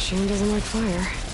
Shame doesn't like fire.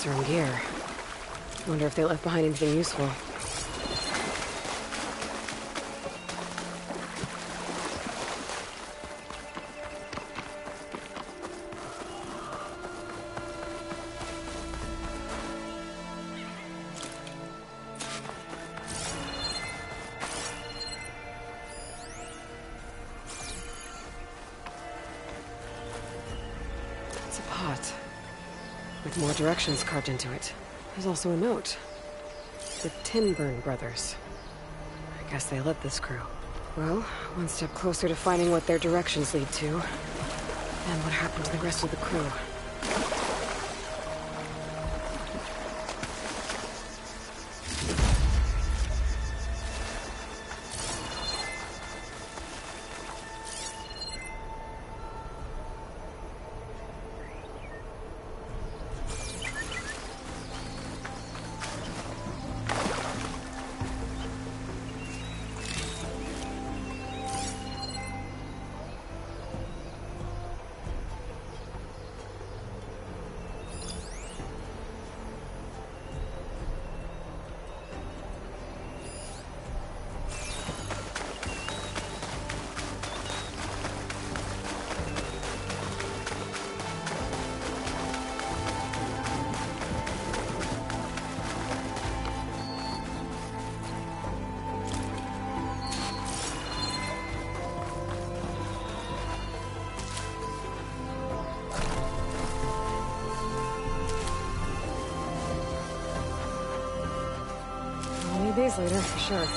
Professor and gear. I wonder if they left behind anything useful. It's a pot with more directions carved into it. There's also a note. The Tinburn brothers. I guess they led this crew. Well, one step closer to finding what their directions lead to. And what happened to the rest of the crew. I'll need these later, for sure.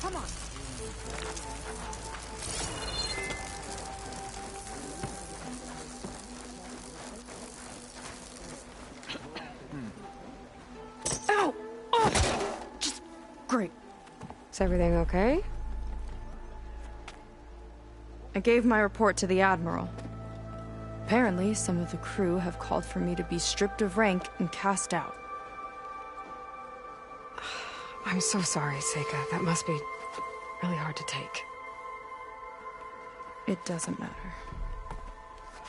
Come on. Ow! Oh! Just... Great. Is everything okay? I gave my report to the Admiral. Apparently, some of the crew have called for me to be stripped of rank and cast out. I'm so sorry, Seika. That must be really hard to take. It doesn't matter.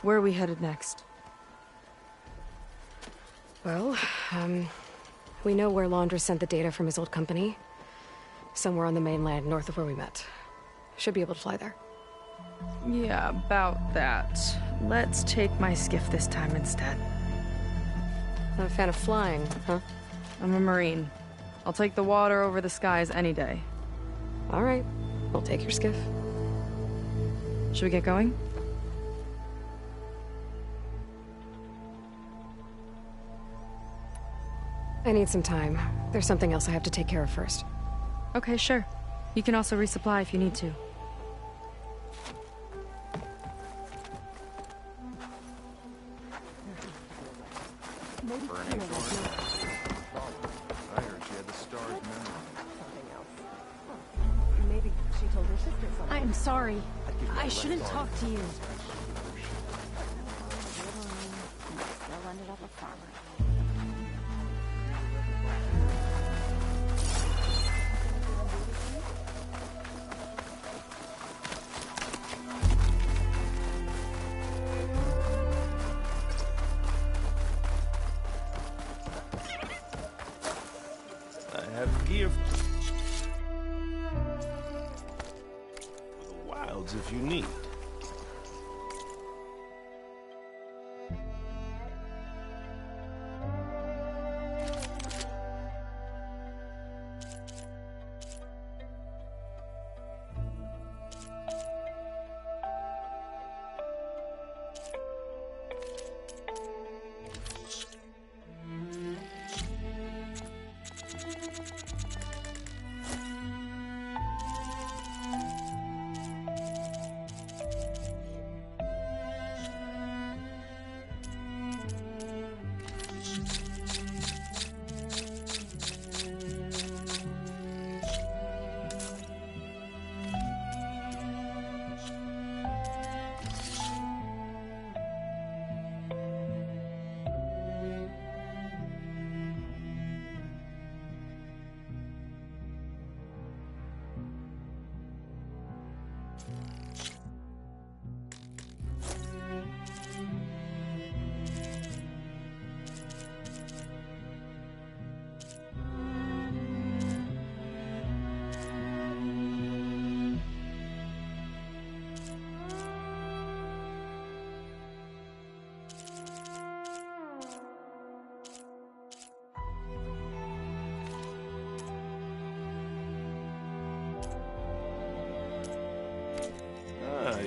Where are we headed next? Well, we know where Laundra sent the data from his old company. Somewhere on the mainland, north of where we met. Should be able to fly there. Yeah, about that. Let's take my skiff this time instead. Not a fan of flying, huh? I'm a Marine. I'll take the water over the skies any day. All right. We'll take your skiff. Should we get going? I need some time. There's something else I have to take care of first. Okay, sure. You can also resupply if you need to. I heard she had the star's memory. Something else. Maybe she told her sister something. I'm sorry. I shouldn't talk to you. Still ended up a farmer. here for the wilds if you need.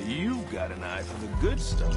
You've got an eye for the good stuff.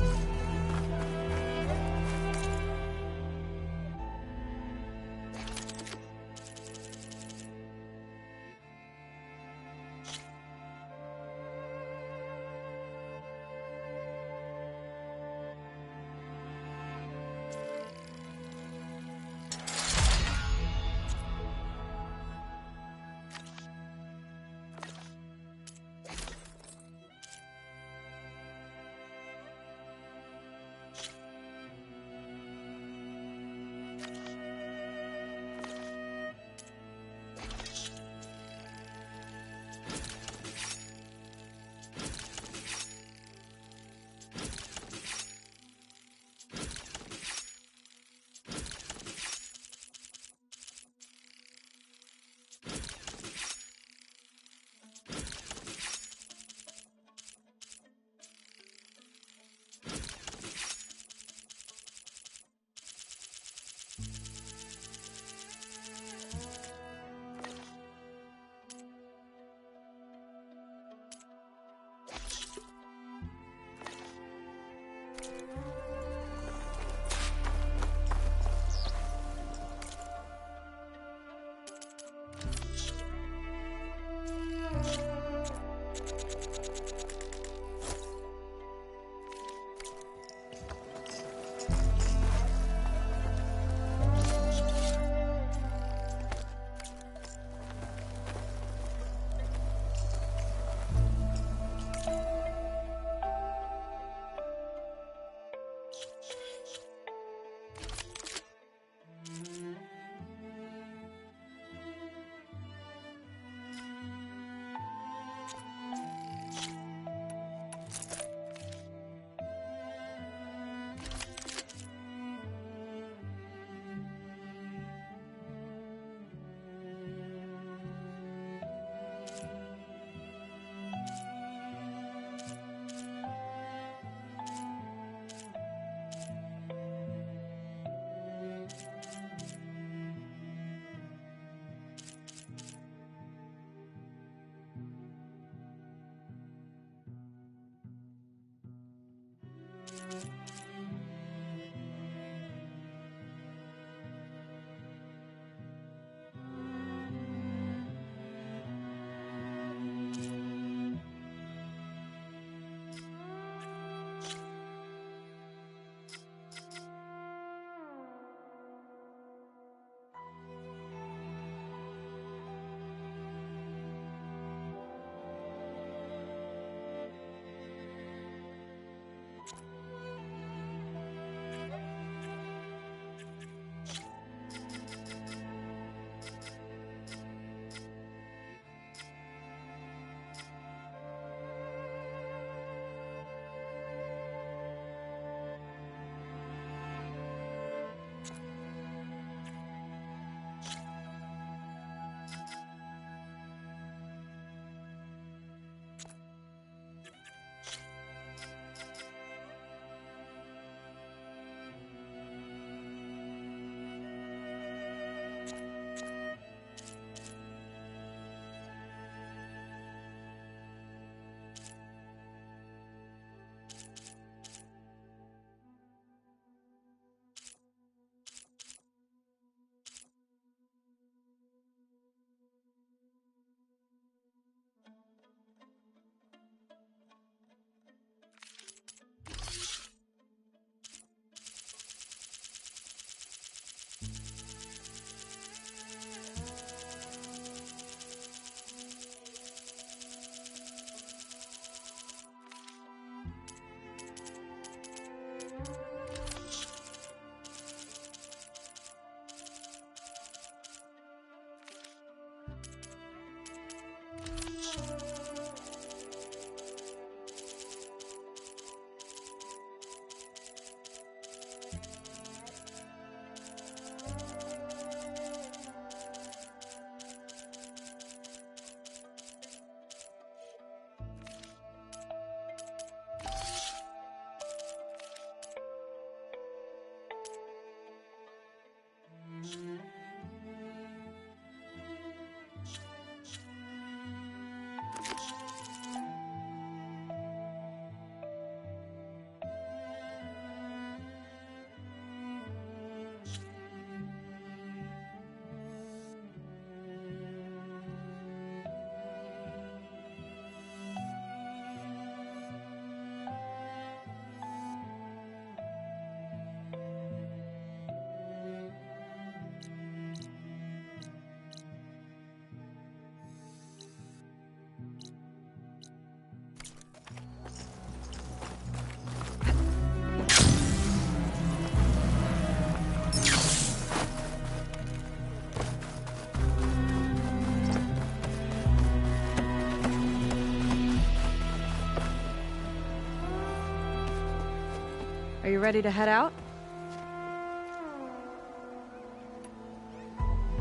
Are you ready to head out?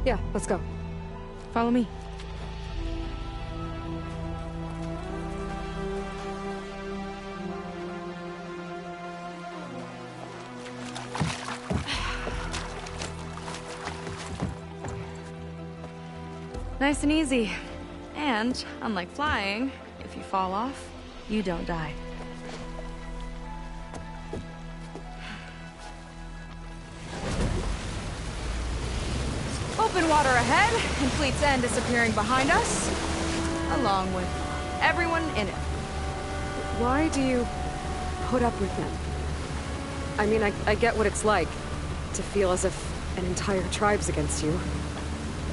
Yeah, let's go. Follow me. Nice and easy. And, unlike flying, if you fall off, you don't die. Open water ahead, and Fleet's End disappearing behind us, along with everyone in it. Why do you put up with them? I mean, I get what it's like to feel as if an entire tribe's against you.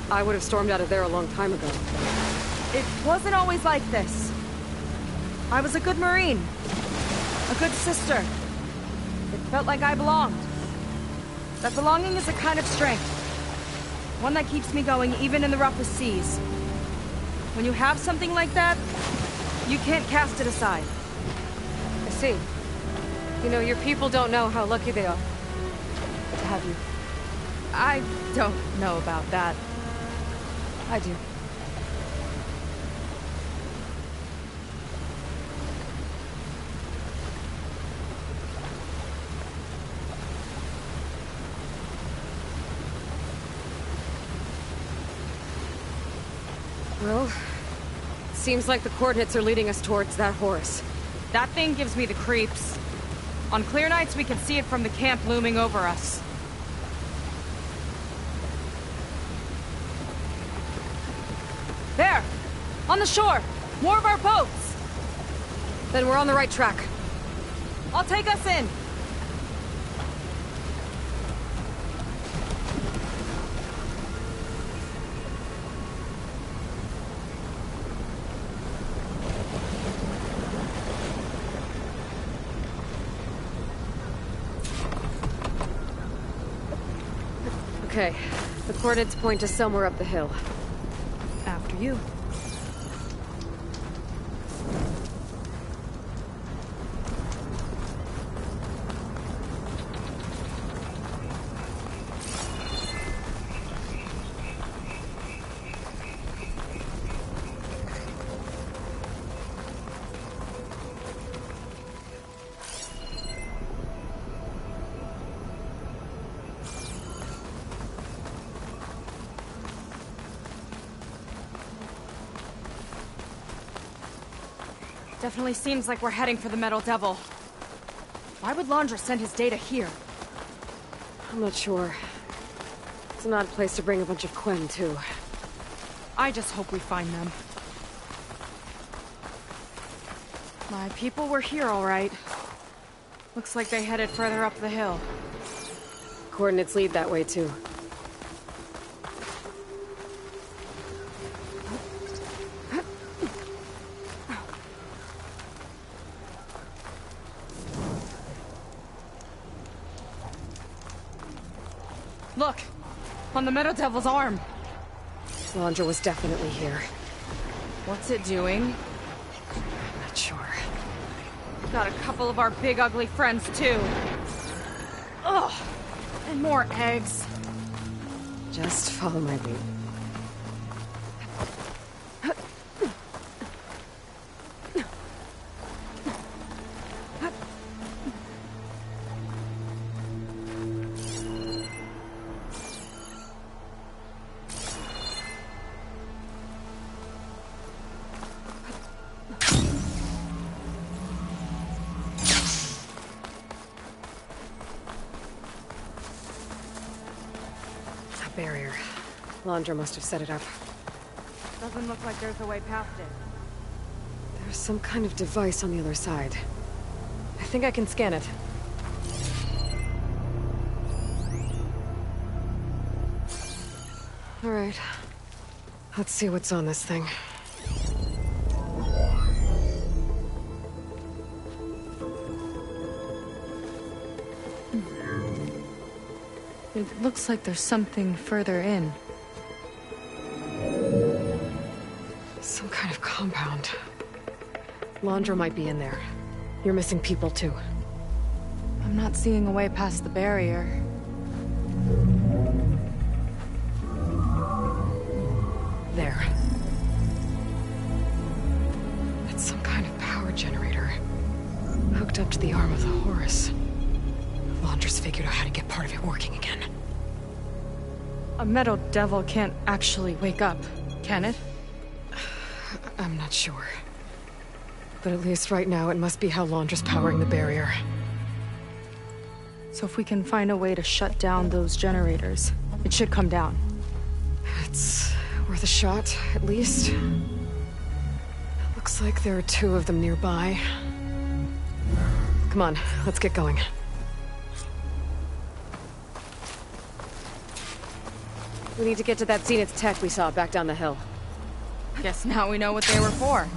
I would have stormed out of there a long time ago. It wasn't always like this. I was a good Marine. A good sister. It felt like I belonged. That belonging is a kind of strength. One that keeps me going even in the roughest seas. When you have something like that, you can't cast it aside. I see. You know, your people don't know how lucky they are to have you. I don't know about that. I do. Well, seems like the coordinates are leading us towards that horse. That thing gives me the creeps. On clear nights, we can see it from the camp looming over us. There! On the shore! More of our boats! Then we're on the right track. I'll take us in! Okay, the coordinates point to somewhere up the hill. After you. Definitely seems like we're heading for the Metal Devil. Why would Londra send his data here? I'm not sure. It's an odd place to bring a bunch of Quen, too. I just hope we find them. My people were here, all right. Looks like they headed further up the hill. Coordinates lead that way, too. Look! On the Meadow Devil's arm! Londra was definitely here. What's it doing? I'm not sure. Got a couple of our big ugly friends, too. Ugh! And more eggs. Just follow my lead. Barrier. Londra must have set it up. Doesn't look like there's a way past it. There's some kind of device on the other side. I think I can scan it. All right. Let's see what's on this thing. It looks like there's something further in. Some kind of compound. Londra might be in there. You're missing people too. I'm I'm not seeing a way past the barrier. There. That's some kind of power generator. Hooked up to the arm of the Horus. Laundress figured out how to get part of it working again. A metal devil can't actually wake up, can it? I'm not sure. But at least right now, it must be how Laundra's powering the barrier. So if we can find a way to shut down those generators, it should come down. It's worth a shot, at least. Looks like there are 2 of them nearby. Come on, let's get going. We need to get to that Zenith tech we saw back down the hill. Guess now we know what they were for.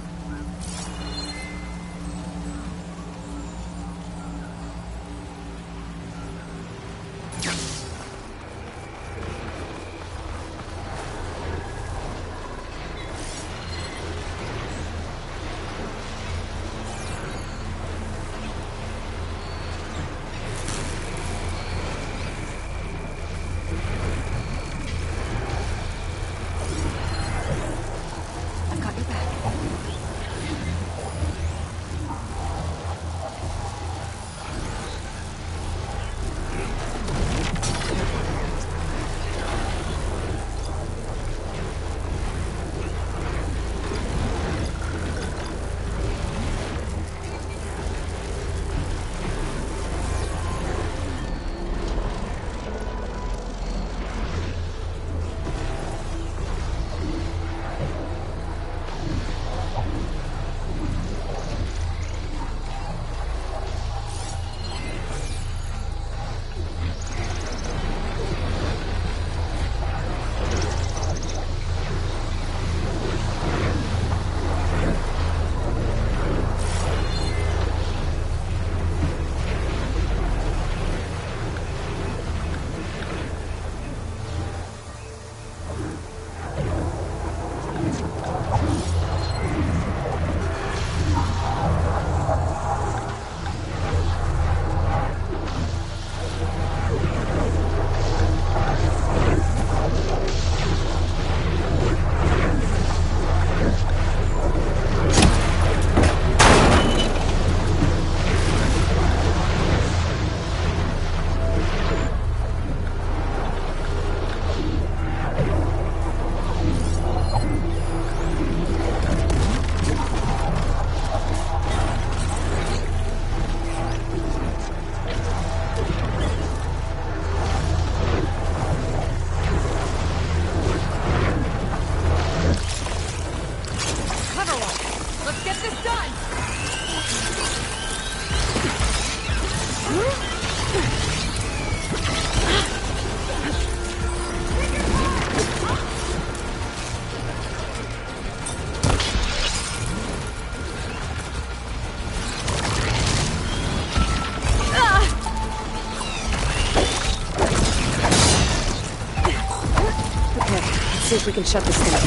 See if we can shut this thing down.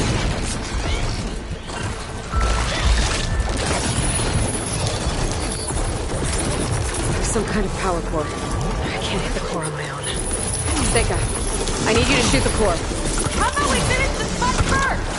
There's some kind of power core. I can't hit the core on my own. Seika, I need you to shoot the core. How about we finish this fight first?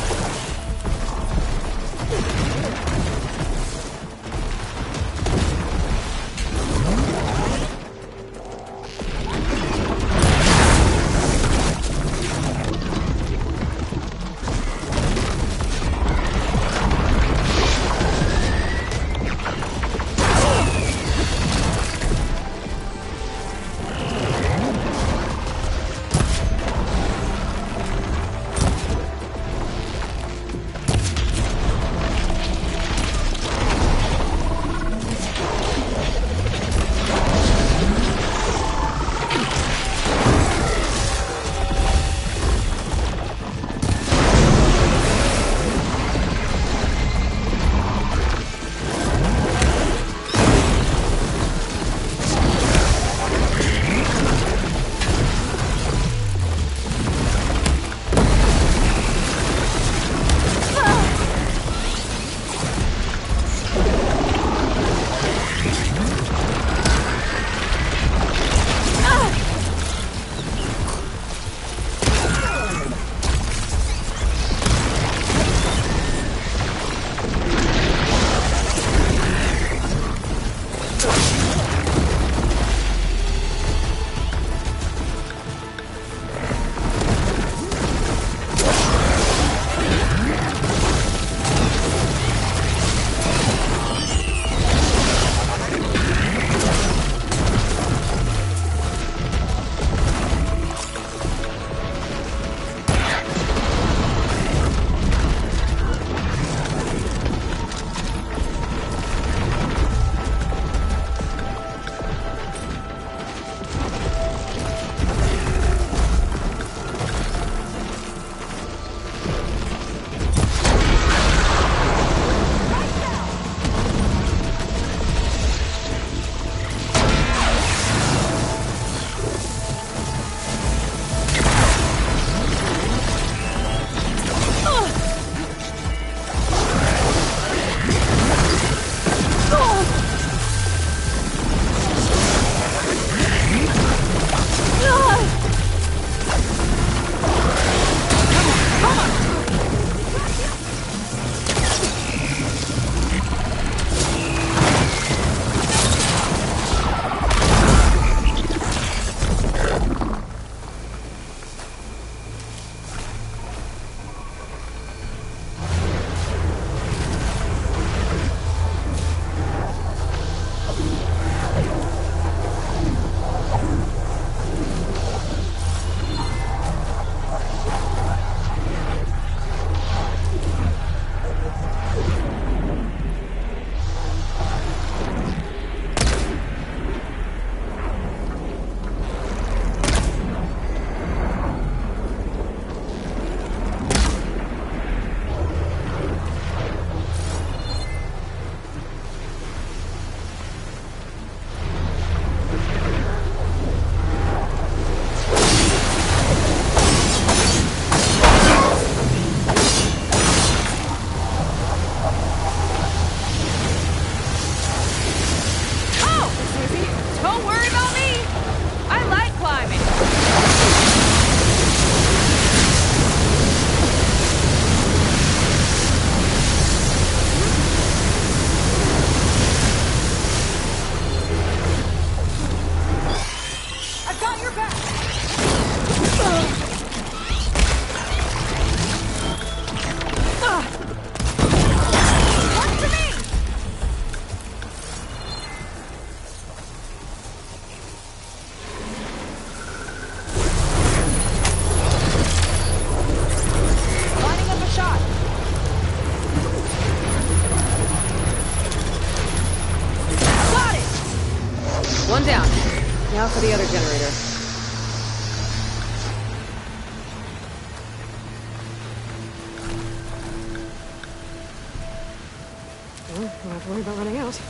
One down. Now for the other generator. Well, don't have to worry about running out.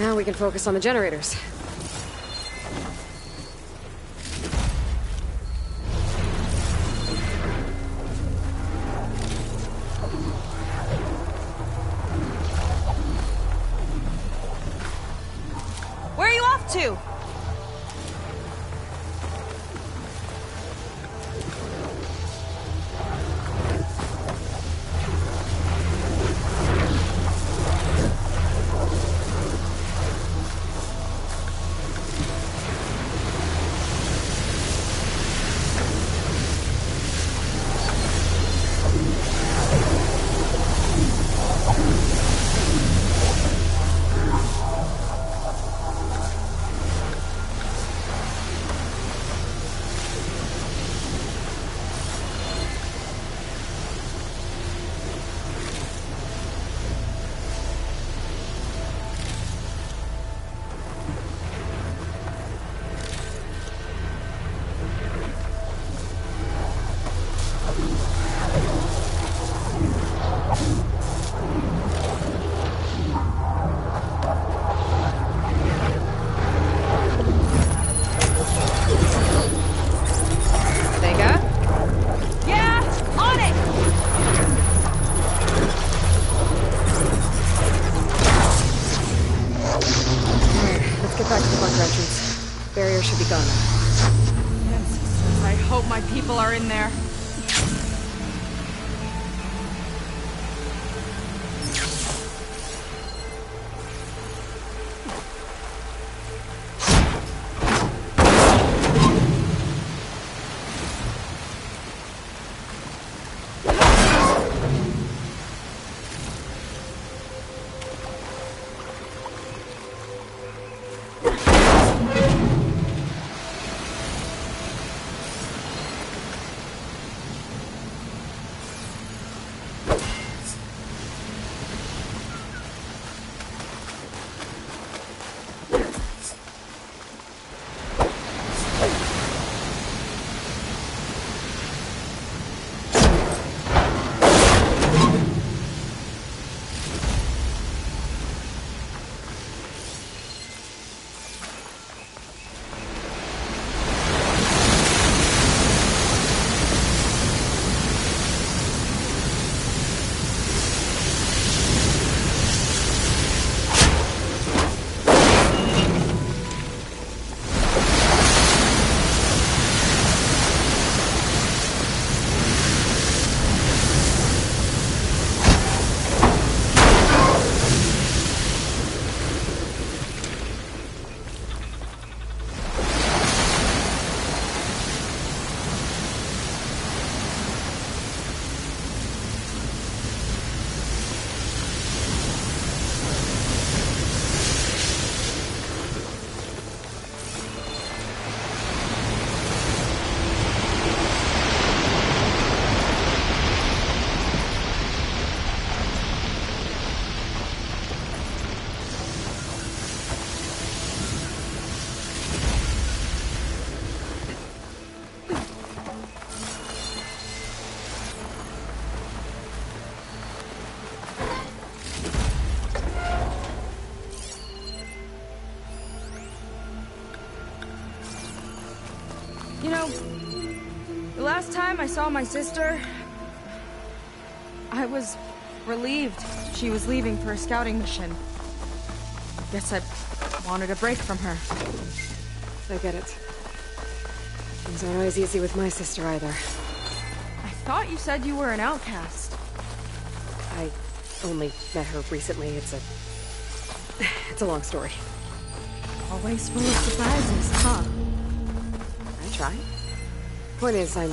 Now we can focus on the generators. Where are you off to? Barrier should be gone. Ancestors, I hope my people are in there. You know, the last time I saw my sister, I was relieved she was leaving for a scouting mission. Guess I wanted a break from her. I get it. Things aren't always easy with my sister either. I thought you said you were an outcast. I only met her recently. It's a long story. Always full of surprises, huh? I try. Point is, I'm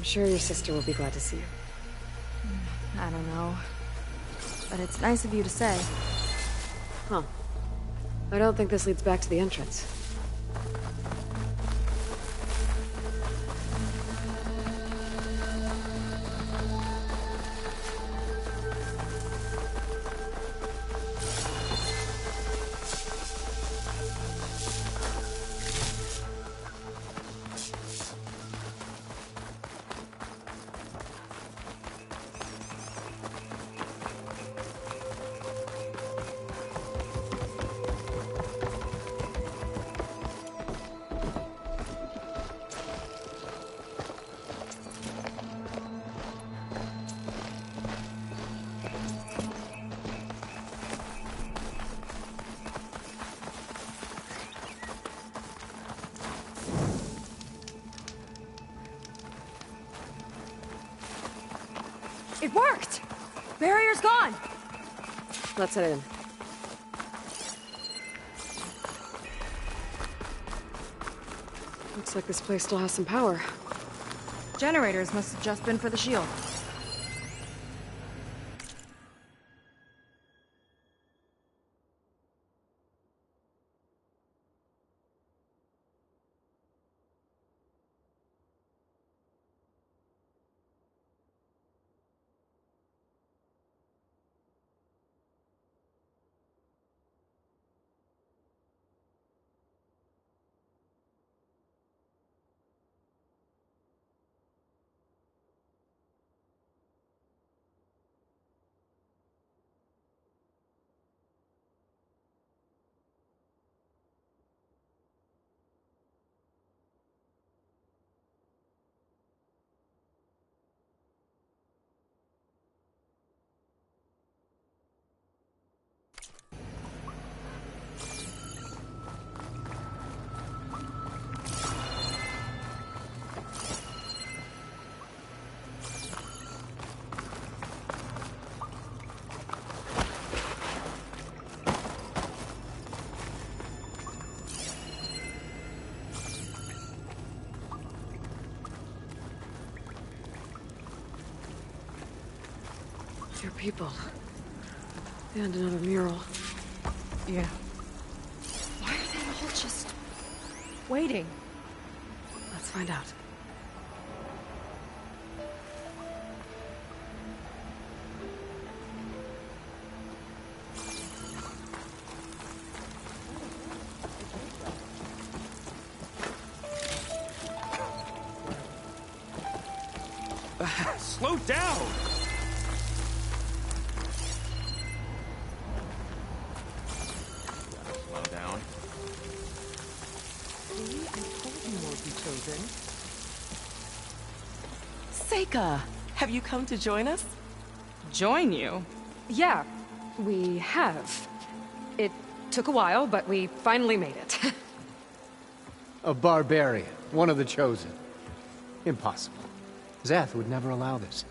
sure your sister will be glad to see you. I don't know. But it's nice of you to say. Huh. I don't think this leads back to the entrance. worked! Barrier's gone! Let's head in. Looks like this place still has some power. Generators must have just been for the shield. Your people. And another mural. Yeah. Why are they all just... waiting? Let's find out. Slow down! Slow down. See, I told you won't be chosen. Seika, have you come to join us? Join you? Yeah, we have. It took a while, but we finally made it. A barbarian, one of the chosen. Impossible. Szeth would never allow this.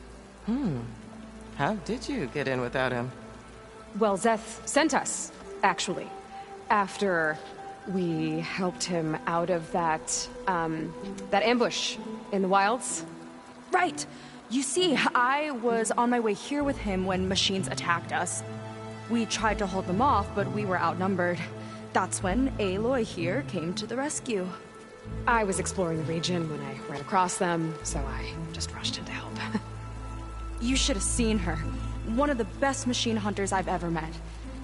How did you get in without him? Well, Szeth sent us, actually. After we helped him out of that ambush in the wilds. Right! You see, I was on my way here with him when machines attacked us. We tried to hold them off, but we were outnumbered. That's when Aloy here came to the rescue. I was exploring the region when I ran across them, so I just rushed in to help. You should have seen her. One of the best machine hunters I've ever met.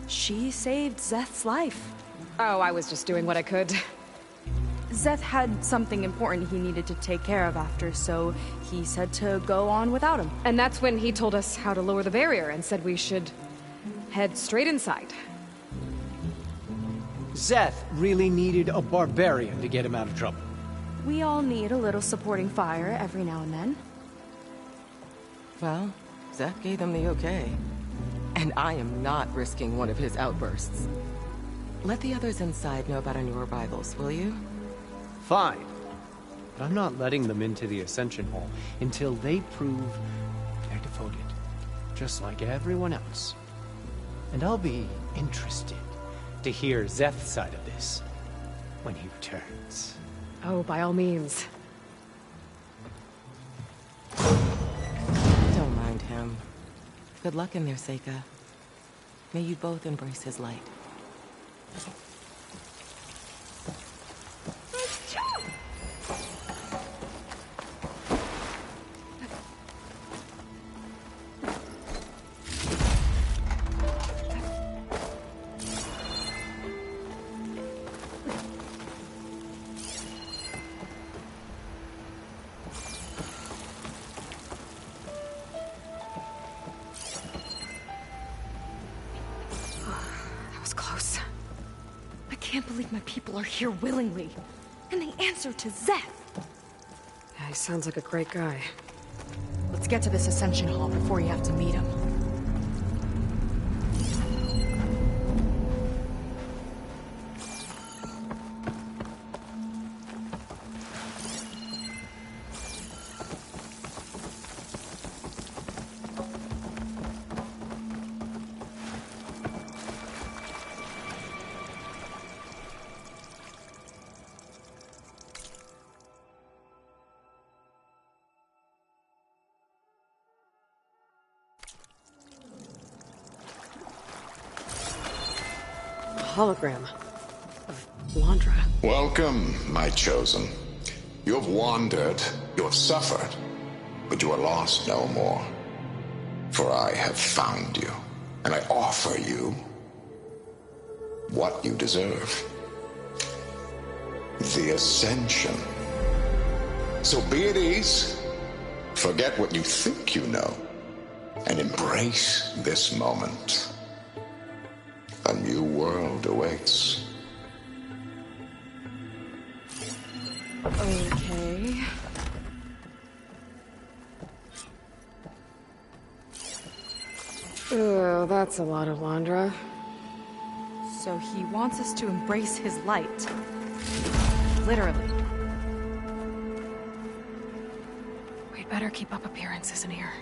She saved Szeth's life. Oh, I was just doing what I could. Szeth had something important he needed to take care of after, so he said to go on without him. And that's when he told us how to lower the barrier and said we should head straight inside. Szeth really needed a barbarian to get him out of trouble. We all need a little supporting fire every now and then. Well, Szeth gave them the okay. And I am not risking one of his outbursts. Let the others inside know about our new arrivals, will you? Fine. But I'm not letting them into the Ascension Hall until they prove they're devoted. Just like everyone else. And I'll be interested to hear Szeth's side of this when he returns. Oh, by all means. Don't mind him. Good luck in there, Seika. May you both embrace his light. I can't believe my people are here willingly. And they answer to Szeth. Yeah, he sounds like a great guy. Let's get to this Ascension Hall before you have to meet him. hologram of Londra. Welcome, my chosen. You have wandered, you have suffered, but you are lost no more. For I have found you, and I offer you what you deserve. The Ascension. So be at ease, forget what you think you know, and embrace this moment. A new world awaits. Okay. Oh, that's a lot of Londra. So he wants us to embrace his light. Literally. We'd better keep up appearances in here.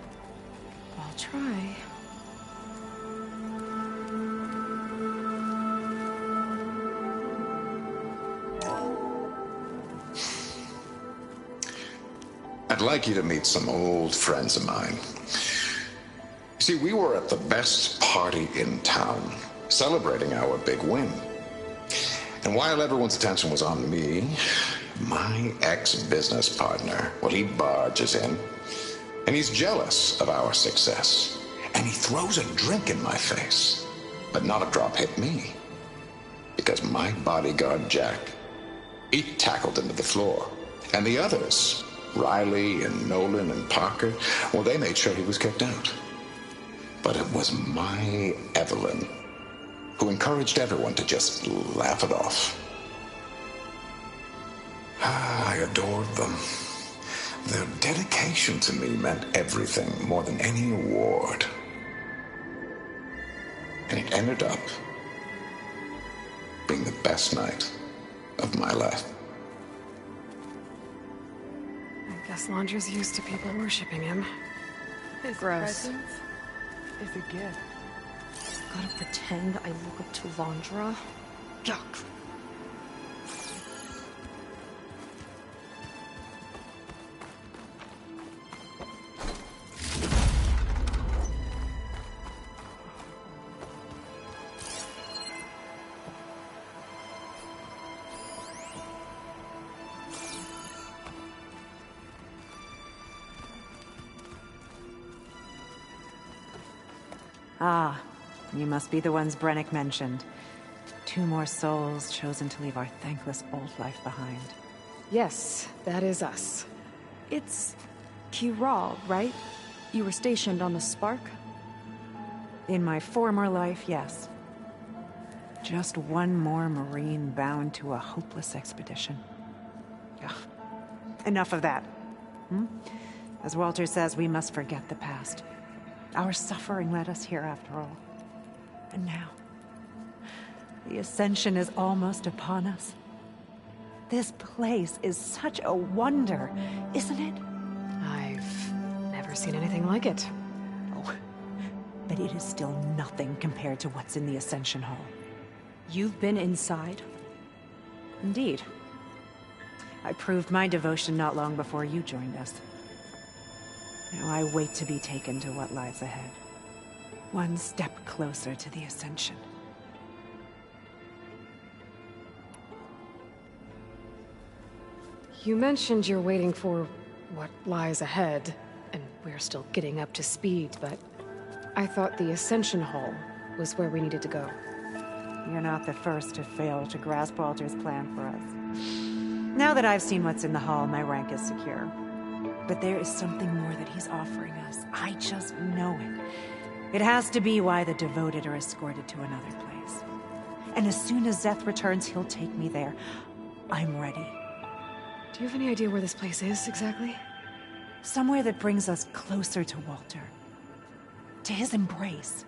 I'll try. I'd like you to meet some old friends of mine. See, we were at the best party in town, celebrating our big win. And while everyone's attention was on me, my ex-business partner, well, he barges in, and he's jealous of our success. And he throws a drink in my face, but not a drop hit me. Because my bodyguard, Jack, he tackled him to the floor. And the others, Riley and Nolan and Parker, well, they made sure he was kicked out. But it was my Evelyn who encouraged everyone to just laugh it off. I adored them. Their dedication to me meant everything, more than any award. And it ended up being the best night of my life. I guess Londra's used to people worshipping him. His Gross. presence is a gift. Gotta pretend I look up to Londra. Yuck. Ah, you must be the ones Brennick mentioned. 2 more souls chosen to leave our thankless old life behind. Yes, that is us. It's Kiral, right? You were stationed on the Spark? In my former life, yes. Just one more Marine bound to a hopeless expedition. Ugh. Enough of that. As Walter says, we must forget the past. Our suffering led us here after all. And now, the Ascension is almost upon us. This place is such a wonder, isn't it? I've never seen anything like it. Oh, but it is still nothing compared to what's in the Ascension Hall. You've been inside? Indeed. I proved my devotion not long before you joined us. Now I wait to be taken to what lies ahead. One step closer to the Ascension. You mentioned you're waiting for what lies ahead, and we're still getting up to speed, but I thought the Ascension Hall was where we needed to go. You're not the first to fail to grasp Walter's plan for us. Now that I've seen what's in the hall, my rank is secure. But there is something more that he's offering us. I just know it. It has to be why the devoted are escorted to another place. And as soon as Szeth returns, he'll take me there. I'm ready. Do you have any idea where this place is, exactly? Somewhere that brings us closer to Walter. To his embrace.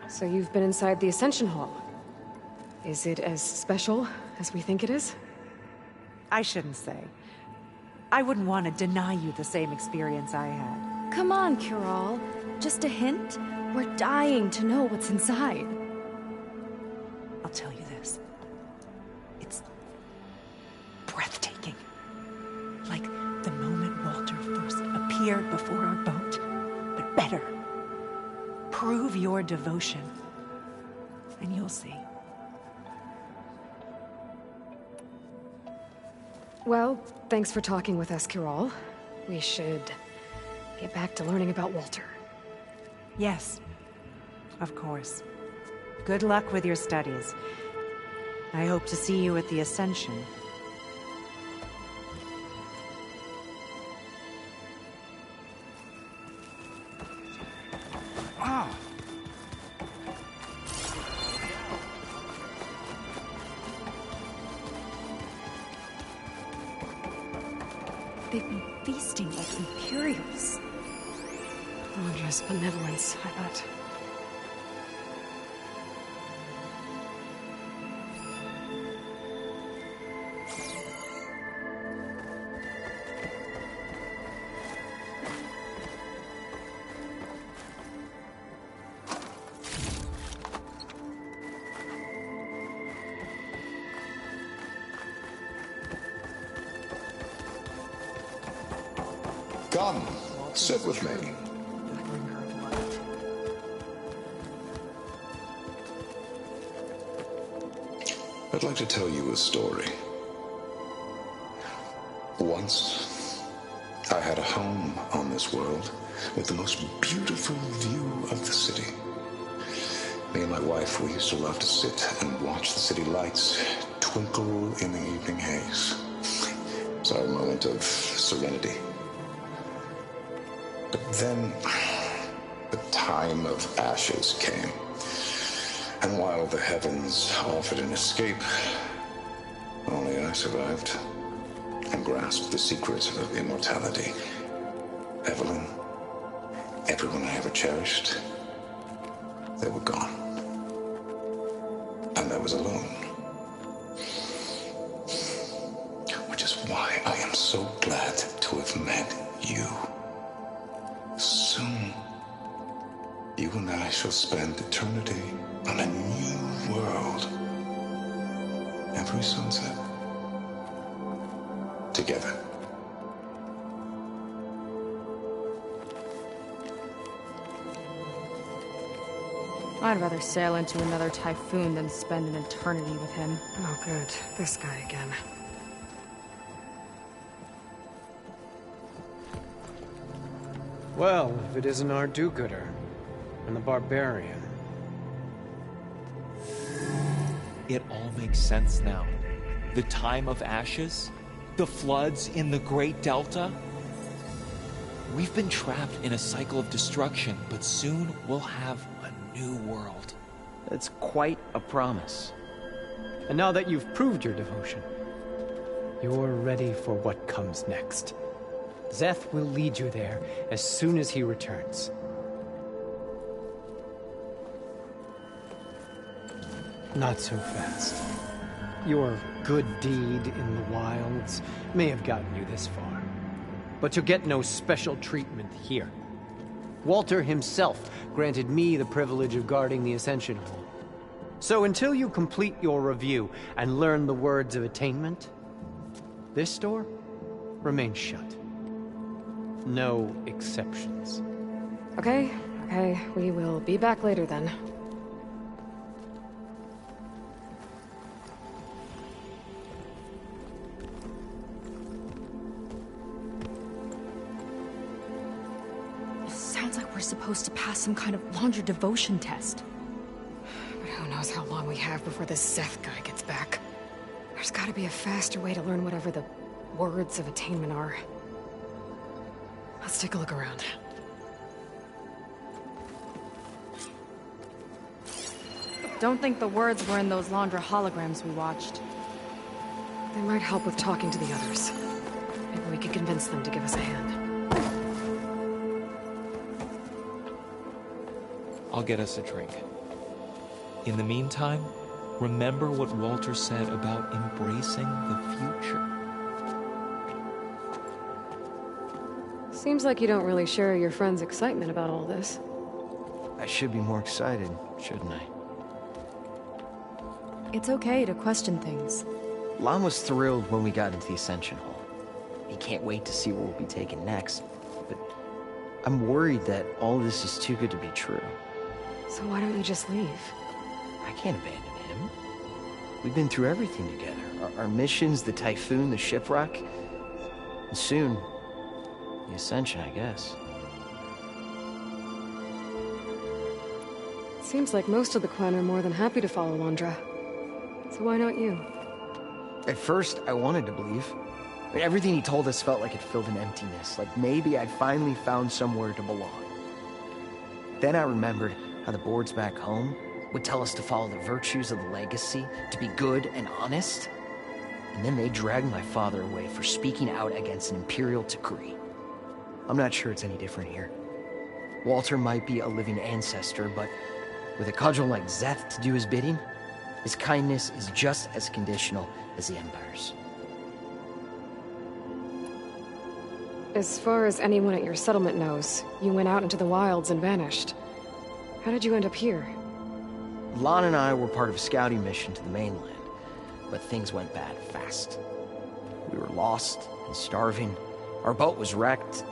So you've been inside the Ascension Hall. Is it as special as we think it is? I shouldn't say. I wouldn't want to deny you the same experience I had. Come on, Kiral. Just a hint? We're dying to know what's inside. I'll tell you this. It's breathtaking. Like the moment Walter first appeared before our boat. But better. Prove your devotion, and you'll see. Well, thanks for talking with us, Kiral. We should get back to learning about Walter. Yes, of course. Good luck with your studies. I hope to see you at the Ascension. They've been feasting like Imperials. Londra's benevolence, I bet. Come, sit with me. I'd like to tell you a story. Once, I had a home on this world with the most beautiful view of the city. Me and my wife, we used to love to sit and watch the city lights twinkle in the evening haze. It's our moment of serenity. But then, the time of ashes came. And while the heavens offered an escape, only I survived and grasped the secret of immortality. Evelyn, everyone I ever cherished, they were gone. And I was alone. Which is why I am so glad to have met you. Soon, you and I shall spend eternity on a new world. Every sunset. Together. I'd rather sail into another typhoon than spend an eternity with him. Oh, good. This guy again. Well, if it isn't our do-gooder and the barbarian. It all makes sense now. The time of ashes, the floods in the Great Delta. We've been trapped in a cycle of destruction, but soon we'll have a new world. That's quite a promise. And now that you've proved your devotion, you're ready for what comes next. Szeth will lead you there as soon as he returns. Not so fast. Your good deed in the wilds may have gotten you this far, but you'll get no special treatment here. Walter himself granted me the privilege of guarding the Ascension Hall. So until you complete your review and learn the words of attainment, this door remains shut. No exceptions. Okay, we will be back later then. Sounds like we're supposed to pass some kind of Laundra devotion test. But who knows how long we have before this Szeth guy gets back. There's gotta be a faster way to learn whatever the words of attainment are. Let's take a look around. Don't think the words were in those Laundra holograms we watched. They might help with talking to the others. Maybe we could convince them to give us a hand. I'll get us a drink. In the meantime, remember what Walter said about embracing the future. Seems like you don't really share your friend's excitement about all this. I should be more excited, shouldn't I? It's okay to question things. Lon was thrilled when we got into the Ascension Hall. He can't wait to see where we'll be taken next, but I'm worried that all this is too good to be true. So why don't you just leave? I can't abandon him. We've been through everything together. Our missions, the Typhoon, the shipwreck. And soon, the Ascension, I guess. Seems like most of the clan are more than happy to follow Londra. So why not you? At first, I wanted to believe. But everything he told us felt like it filled an emptiness. Like maybe I'd finally found somewhere to belong. Then I remembered how the boards back home would tell us to follow the virtues of the legacy, to be good and honest. And then they dragged my father away for speaking out against an imperial decree. I'm not sure it's any different here. Walter might be a living ancestor, but with a cudgel like Szeth to do his bidding, his kindness is just as conditional as the Empire's. As far as anyone at your settlement knows, you went out into the wilds and vanished. How did you end up here? Lon and I were part of a scouting mission to the mainland, but things went bad fast. We were lost and starving, our boat was wrecked,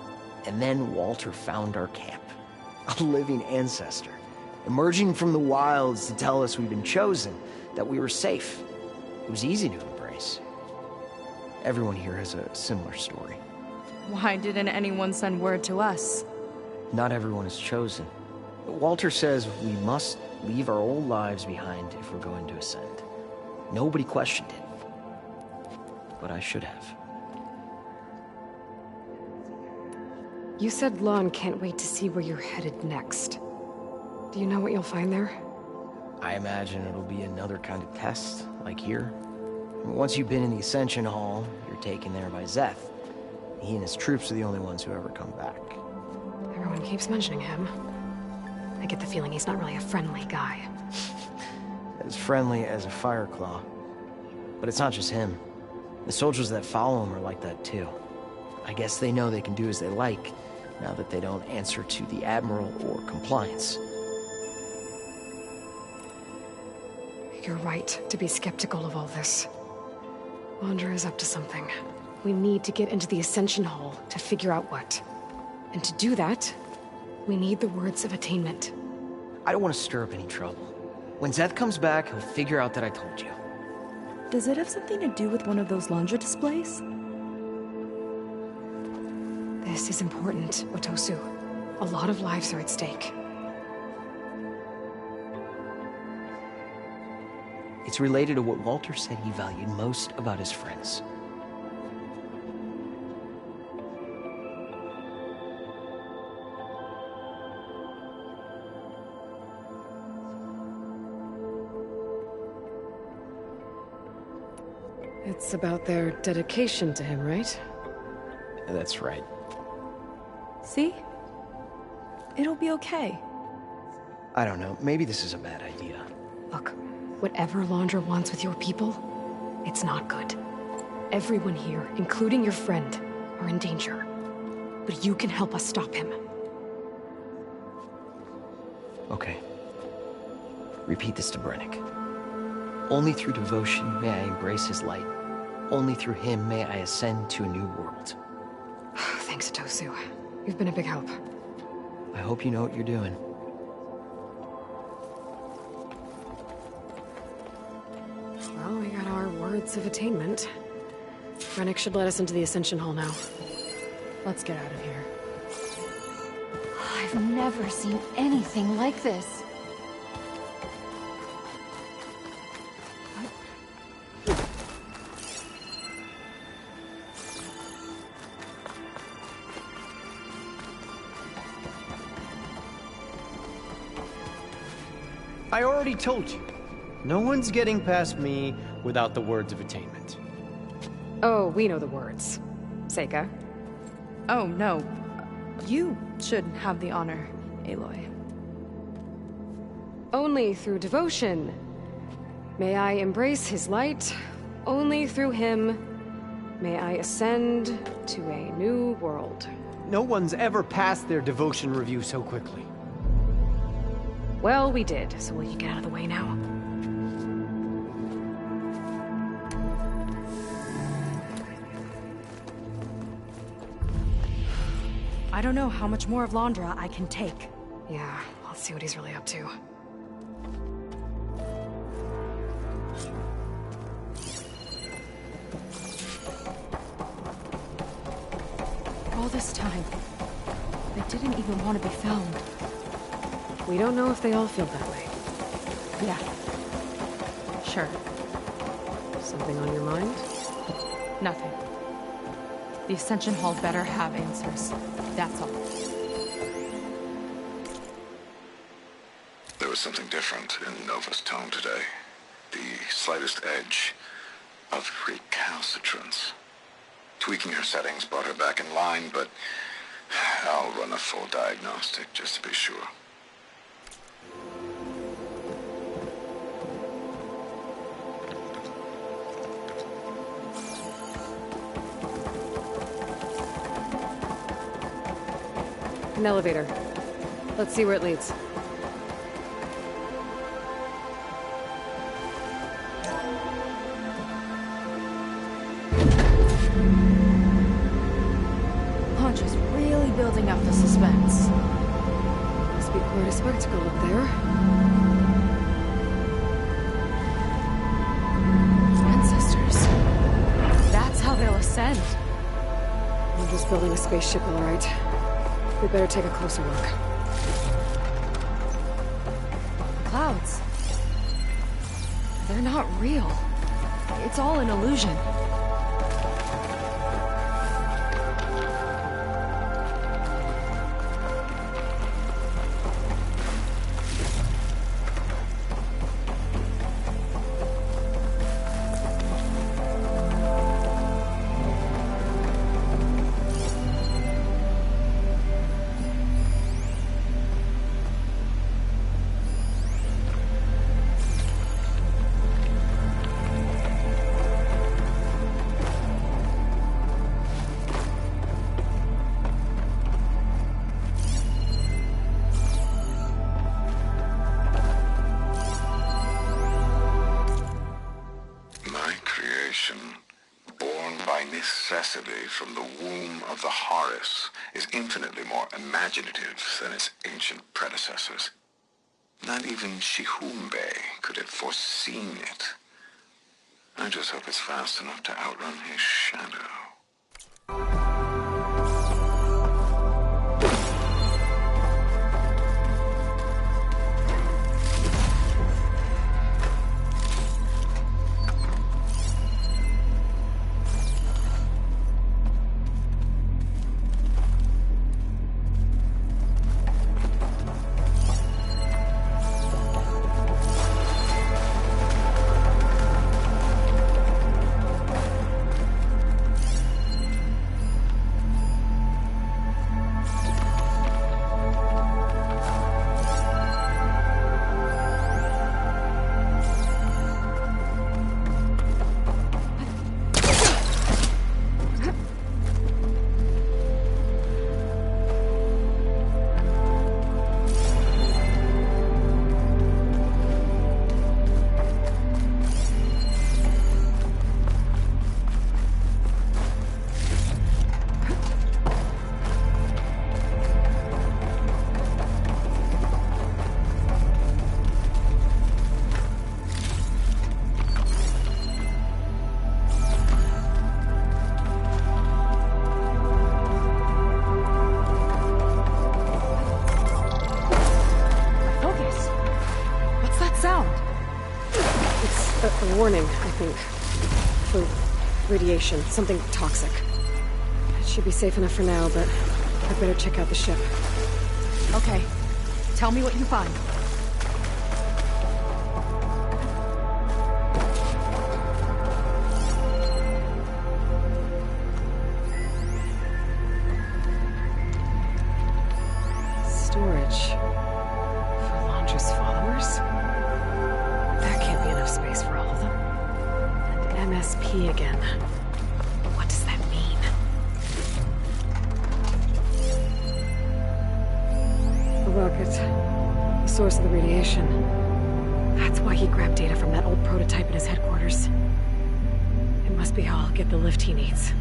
and then Walter found our camp. A living ancestor, emerging from the wilds to tell us we'd been chosen, that we were safe. It was easy to embrace. Everyone here has a similar story. Why didn't anyone send word to us? Not everyone is chosen. Walter says we must leave our old lives behind if we're going to ascend. Nobody questioned it. But I should have. You said Lon can't wait to see where you're headed next. Do you know what you'll find there? I imagine it'll be another kind of test, like here. Once you've been in the Ascension Hall, you're taken there by Szeth. He and his troops are the only ones who ever come back. Everyone keeps mentioning him. I get the feeling he's not really a friendly guy. As friendly as a Fireclaw. But it's not just him. The soldiers that follow him are like that too. I guess they know they can do as they like, now that they don't answer to the Admiral or Compliance. You're right to be skeptical of all this. Londra is up to something. We need to get into the Ascension Hall to figure out what. And to do that, we need the words of attainment. I don't want to stir up any trouble. When Szeth comes back, he'll figure out that I told you. Does it have something to do with one of those Londra displays? This is important, Otosu. A lot of lives are at stake. It's related to what Walter said he valued most about his friends. It's about their dedication to him, right? That's right. See? It'll be okay. I don't know, maybe this is a bad idea. Look, whatever Londra wants with your people, it's not good. Everyone here, including your friend, are in danger. But you can help us stop him. Okay. Repeat this to Brennick. Only through devotion may I embrace his light. Only through him may I ascend to a new world. Thanks, Otosu. You've been a big help. I hope you know what you're doing. Well, we got our words of attainment. Brennick should let us into the Ascension Hall now. Let's get out of here. I've never seen anything like this. I already told you. No one's getting past me without the words of attainment. Oh, we know the words. Seika. Oh, no. You should have the honor, Aloy. Only through devotion may I embrace his light. Only through him may I ascend to a new world. No one's ever passed their devotion review so quickly. Well, we did, so will you get out of the way now? I don't know how much more of Londra I can take. Yeah, let's see what he's really up to. All this time, they didn't even want to be found. We don't know if they all feel that way. Yeah. Sure. Something on your mind? Nothing. The Ascension Hall better have answers. That's all. There was something different in Nova's tone today. The slightest edge of recalcitrance. Tweaking her settings brought her back in line, but I'll run a full diagnostic just to be sure. An elevator. Let's see where it leads. Londra's really building up the suspense. Must be quite a spectacle up there. Ancestors. That's how they'll ascend. I'm just building a spaceship, all right. We better take a closer look. Clouds. They're not real. It's all an illusion. From the womb of the Horus is infinitely more imaginative than its ancient predecessors. Not even Shihumbe could have foreseen it. I just hope it's fast enough to outrun his shadow. Warning, I think. For radiation, something toxic. It should be safe enough for now, but I'd better check out the ship. Okay. Tell me what you find. Storage. For Londra's followers? That can't be enough space for all of them. And MSP again. What does that mean? The rocket. The source of the radiation. That's why he grabbed data from that old prototype in his headquarters. It must be how I'll get the lift he needs.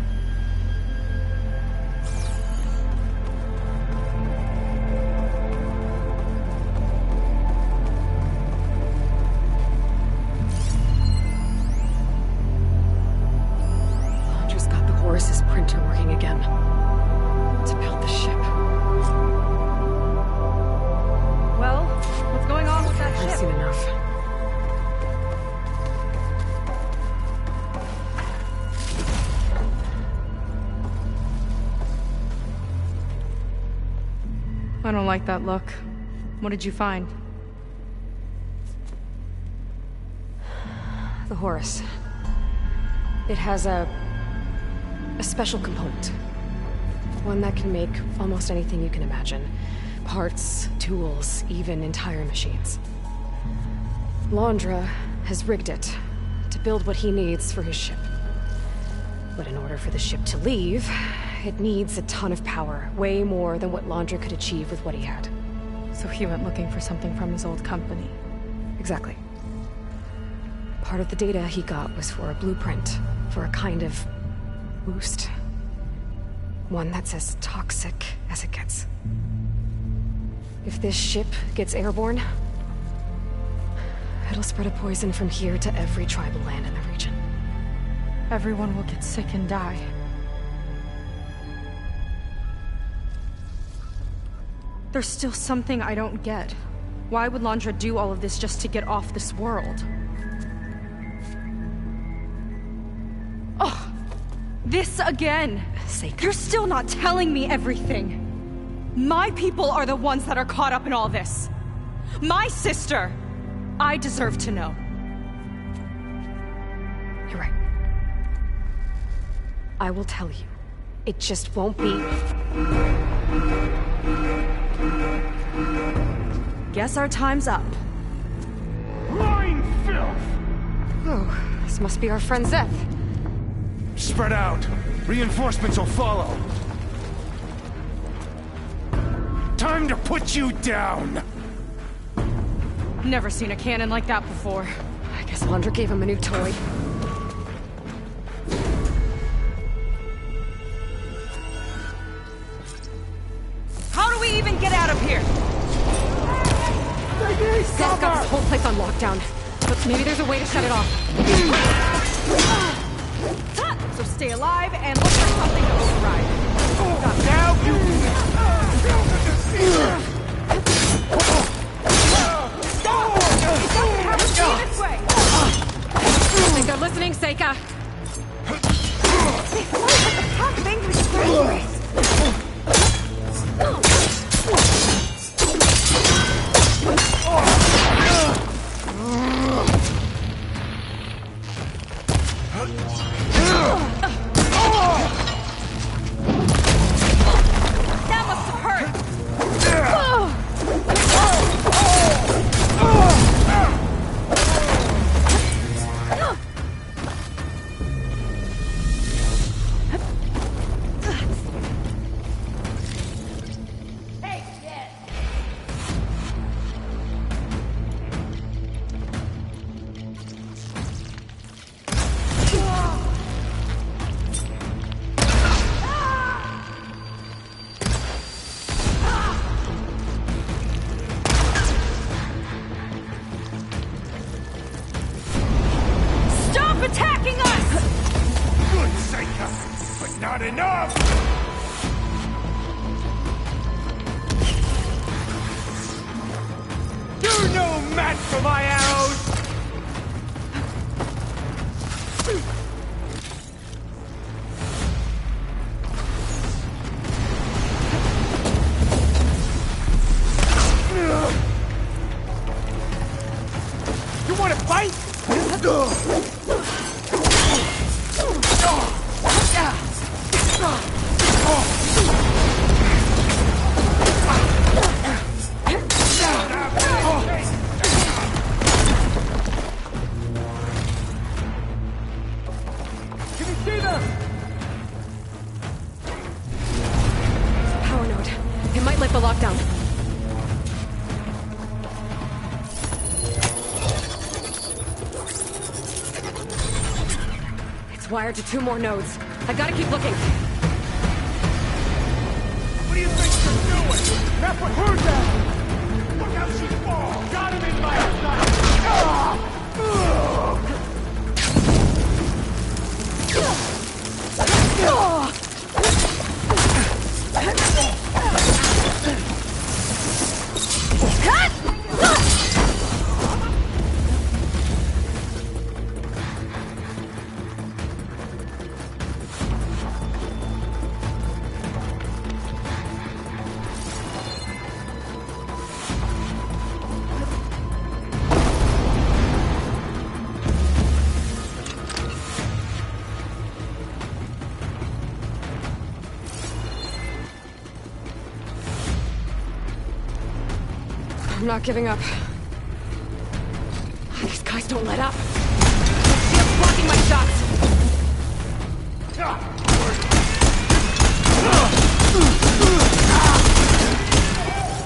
I don't like that look. What did you find? The Horus. It has a special component. One that can make almost anything you can imagine. Parts, tools, even entire machines. Londra has rigged it to build what he needs for his ship. But in order for the ship to leave, it needs a ton of power, way more than what Londra could achieve with what he had. So he went looking for something from his old company. Exactly. Part of the data he got was for a blueprint, for a kind of boost. One that's as toxic as it gets. If this ship gets airborne, it'll spread a poison from here to every tribal land in the region. Everyone will get sick and die. There's still something I don't get. Why would Londra do all of this just to get off this world? Oh, this again! Seika. You're still not telling me everything! My people are the ones that are caught up in all this! My sister! I deserve to know. You're right. I will tell you. It just won't be... Guess our time's up. Lying filth! Oh, this must be our friend Zeth. Spread out. Reinforcements will follow. Time to put you down! Never seen a cannon like that before. I guess Londra gave him a new toy. How do we even get out of here? Zeth got this whole place on lockdown. But maybe there's a way to shut it off. So stay alive and look for something to override. Now you... This way! I think they're listening, Seika. That must have hurt! Stop attacking us! Good, Seika, but not enough! You're no match for my arrows! You want to fight? Can you see them? Power node. It might lift the lockdown. It's wired to 2 more nodes. I gotta keep looking. What do you think you're doing? That's what we're doing! Look how she falls! Got him in my sight! I'm not giving up. These guys don't let up. Shield's blocking my shots.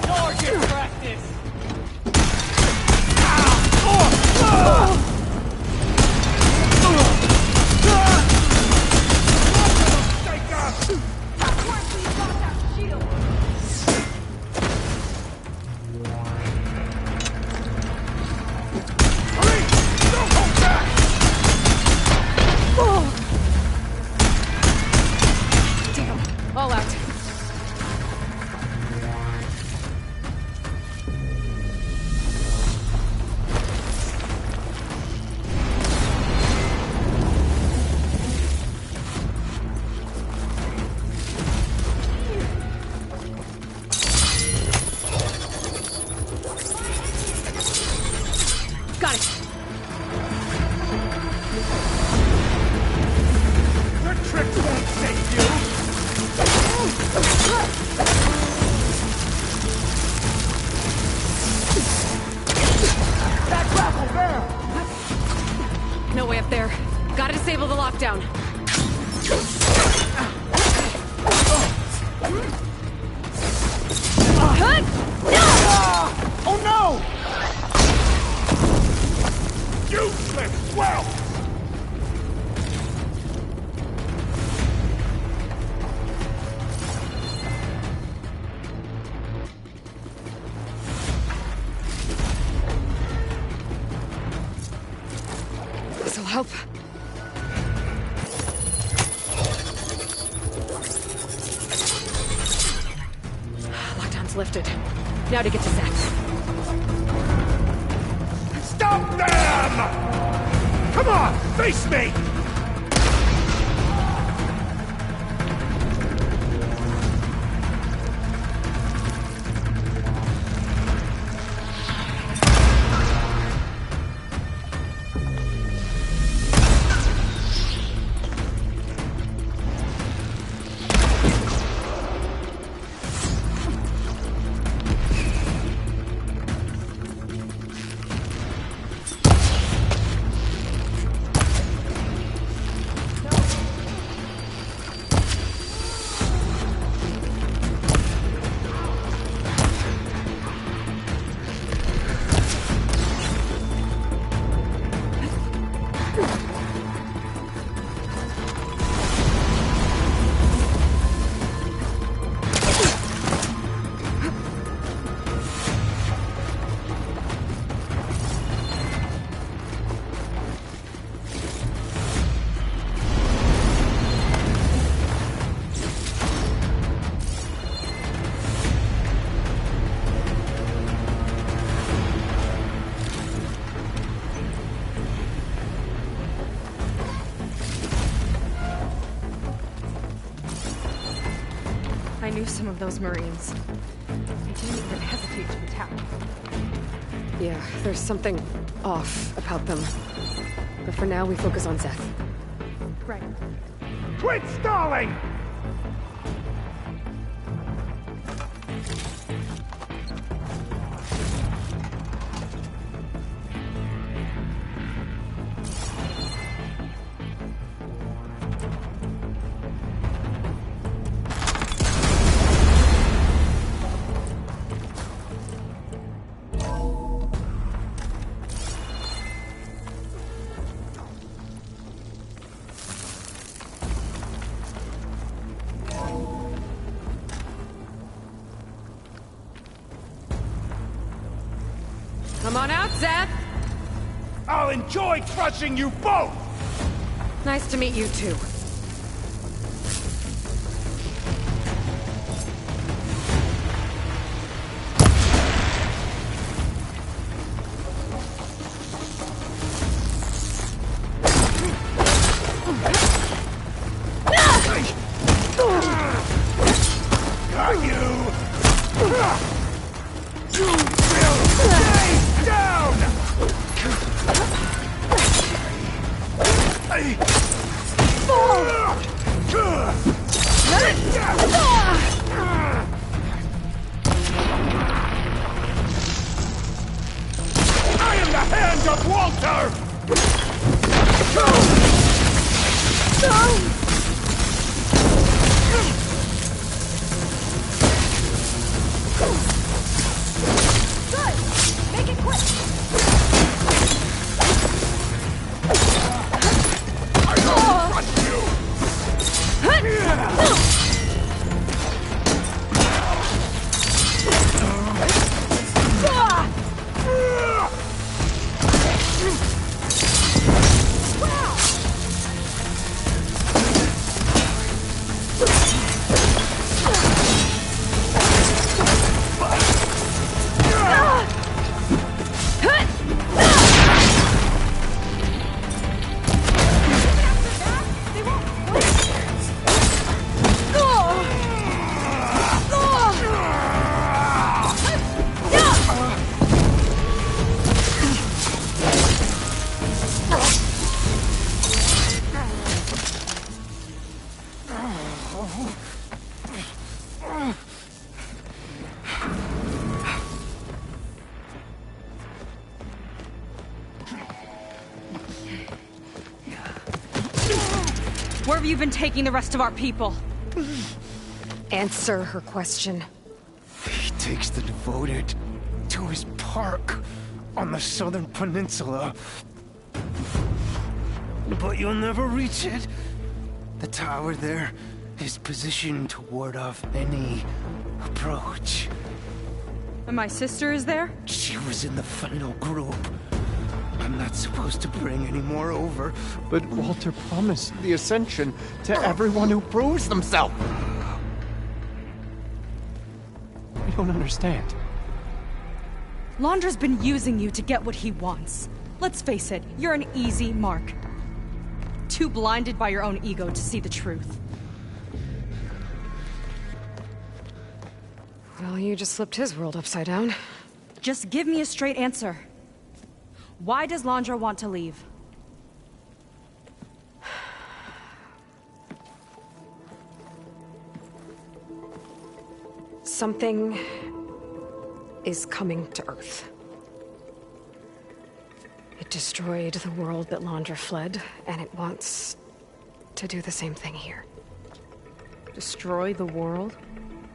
Target practice! All out. Got it. Your tricks won't save you! That grapple there! No way up there. Gotta disable the lockdown. Oh no! Useless! Well! This'll help. Lockdown's lifted. Now to get to Zeth. Stop them! Come on, face me! I knew some of those Marines. They didn't even hesitate to attack. Yeah, there's something off about them. But for now, we focus on Zeth. Right. Quit stalling! Come on out, Zeth! I'll enjoy crushing you both! Nice to meet you, too. Got you! You will stay down! Make it quick! I don't trust Where have you been taking the rest of our people? Answer her question. He takes the devoted to his park on the southern peninsula. But you'll never reach it. The tower there is positioned to ward off any approach. And my sister is there? She was in the final group. I'm not supposed to bring any more over. But Walter promised the Ascension to everyone who proves themselves. I don't understand. Londra's been using you to get what he wants. Let's face it, you're an easy mark. Too blinded by your own ego to see the truth. Well, you just flipped his world upside down. Just give me a straight answer. Why does Londra want to leave? Something is coming to Earth. It destroyed the world that Londra fled, and it wants to do the same thing here. Destroy the world?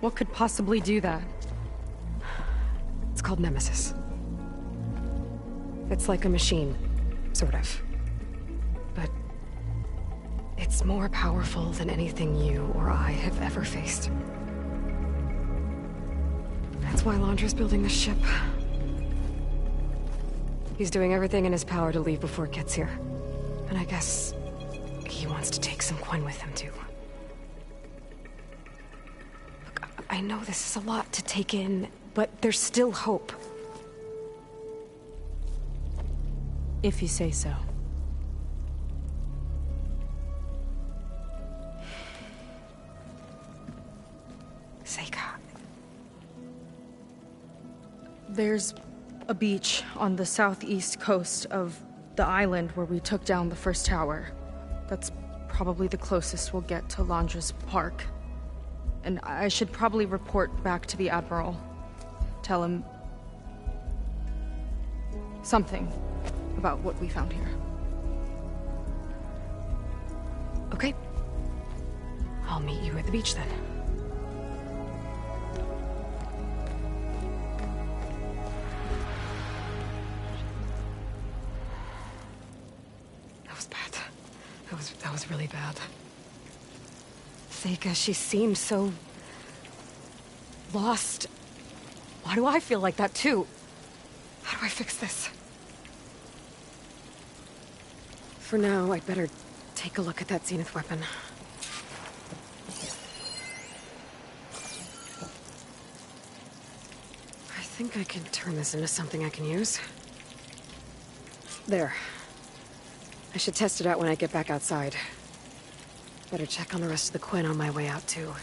What could possibly do that? It's called Nemesis. It's like a machine, sort of. But it's more powerful than anything you or I have ever faced. That's why Londra's building this ship. He's doing everything in his power to leave before it gets here. And I guess he wants to take some Quen with him, too. Look, I know this is a lot to take in, but there's still hope. If you say so. Seika. There's a beach on the southeast coast of the island where we took down the first tower. That's probably the closest we'll get to Londra's park. And I should probably report back to the Admiral. Tell him something about what we found here. Okay. I'll meet you at the beach then. That was bad. That was really bad. Seika, she seemed so lost. Why do I feel like that too? How do I fix this? For now, I'd better take a look at that Zenith weapon. I think I can turn this into something I can use. There. I should test it out when I get back outside. Better check on the rest of the Quen on my way out, too.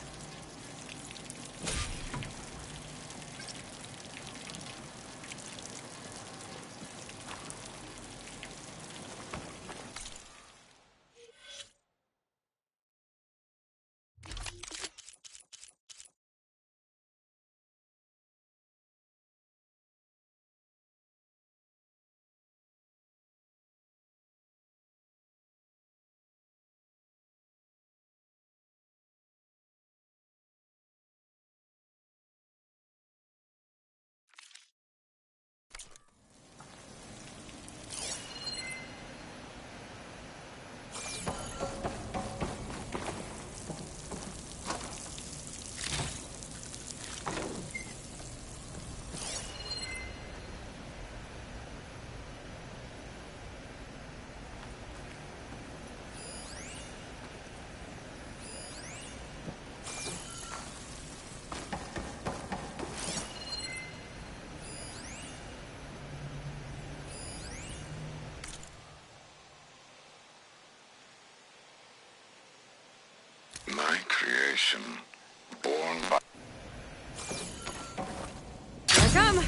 creation, born by... Here I come!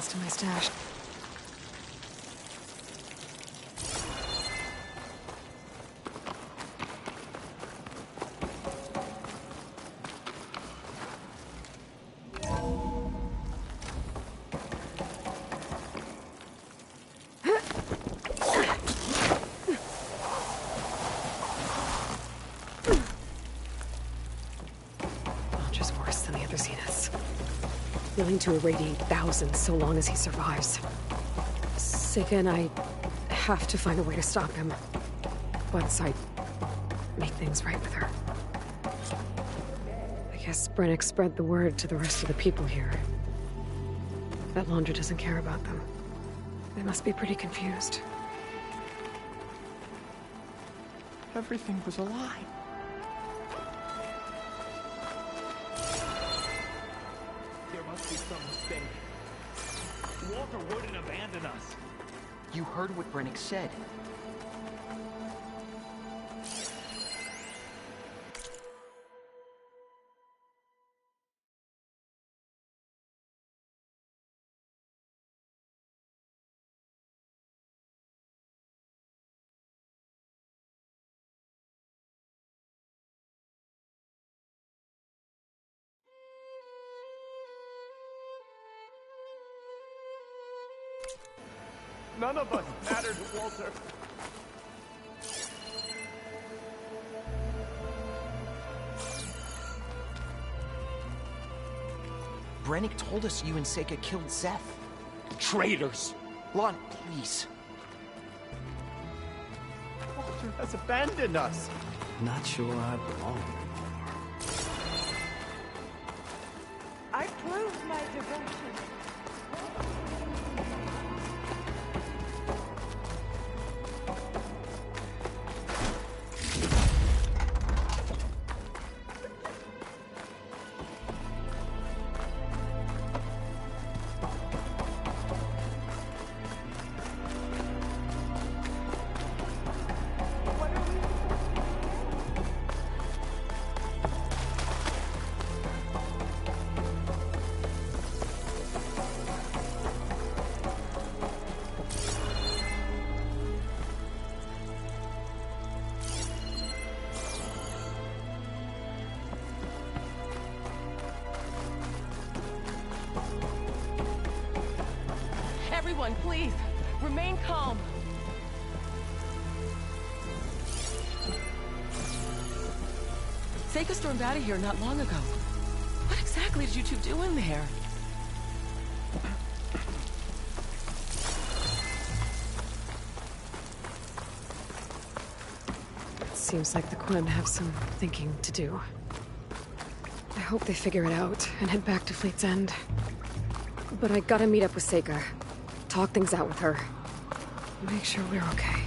To my stash. Just worse than the other Zeniths. Willing to irradiate thousands so long as he survives. Seika and I have to find a way to stop him. Once I make things right with her. I guess Brennick spread the word to the rest of the people here. That Londra doesn't care about them. They must be pretty confused. Everything was a lie. There must be some mistake. Walter wouldn't abandon us. You heard what Brennick said. None of us matter to Walter. Brennick told us you and Seika killed Szeth. Traitors! Lon, please. Walter has abandoned us. Not sure I belong. I proved my devotion. Everyone, please, remain calm. Seika stormed out of here not long ago. What exactly did you two do in there? It seems like the Quen have some thinking to do. I hope they figure it out and head back to Fleet's End. But I gotta meet up with Seika. talk things out with her. Make sure we're okay.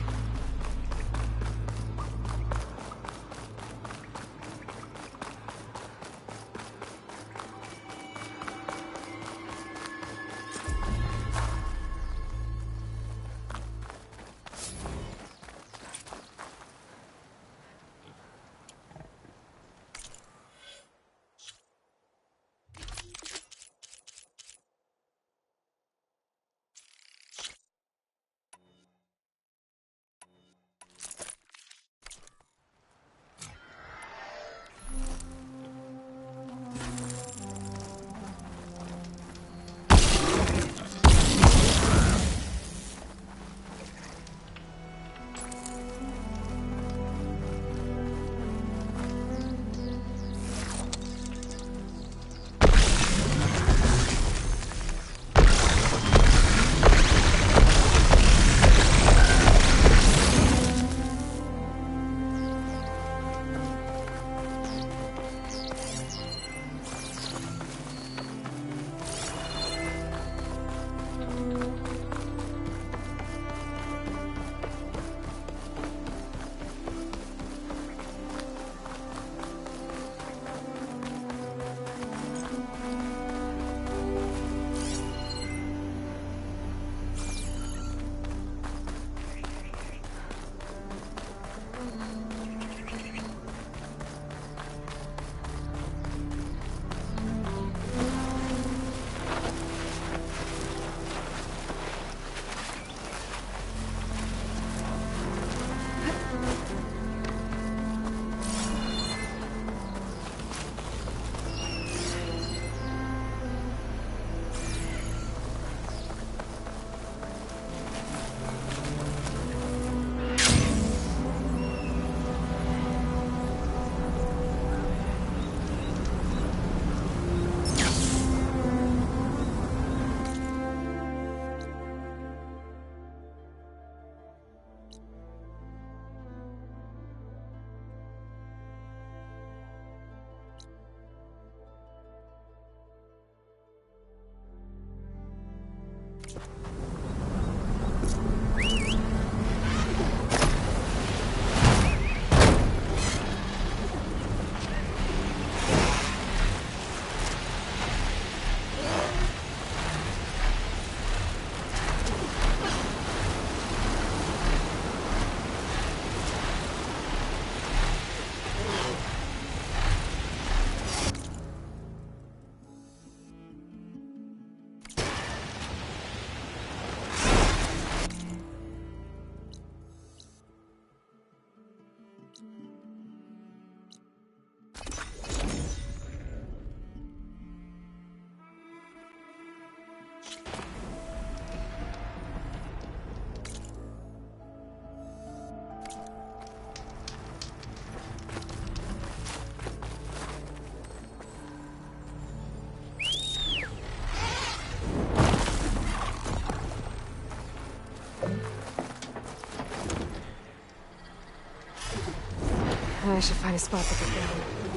I should find a spot to get down.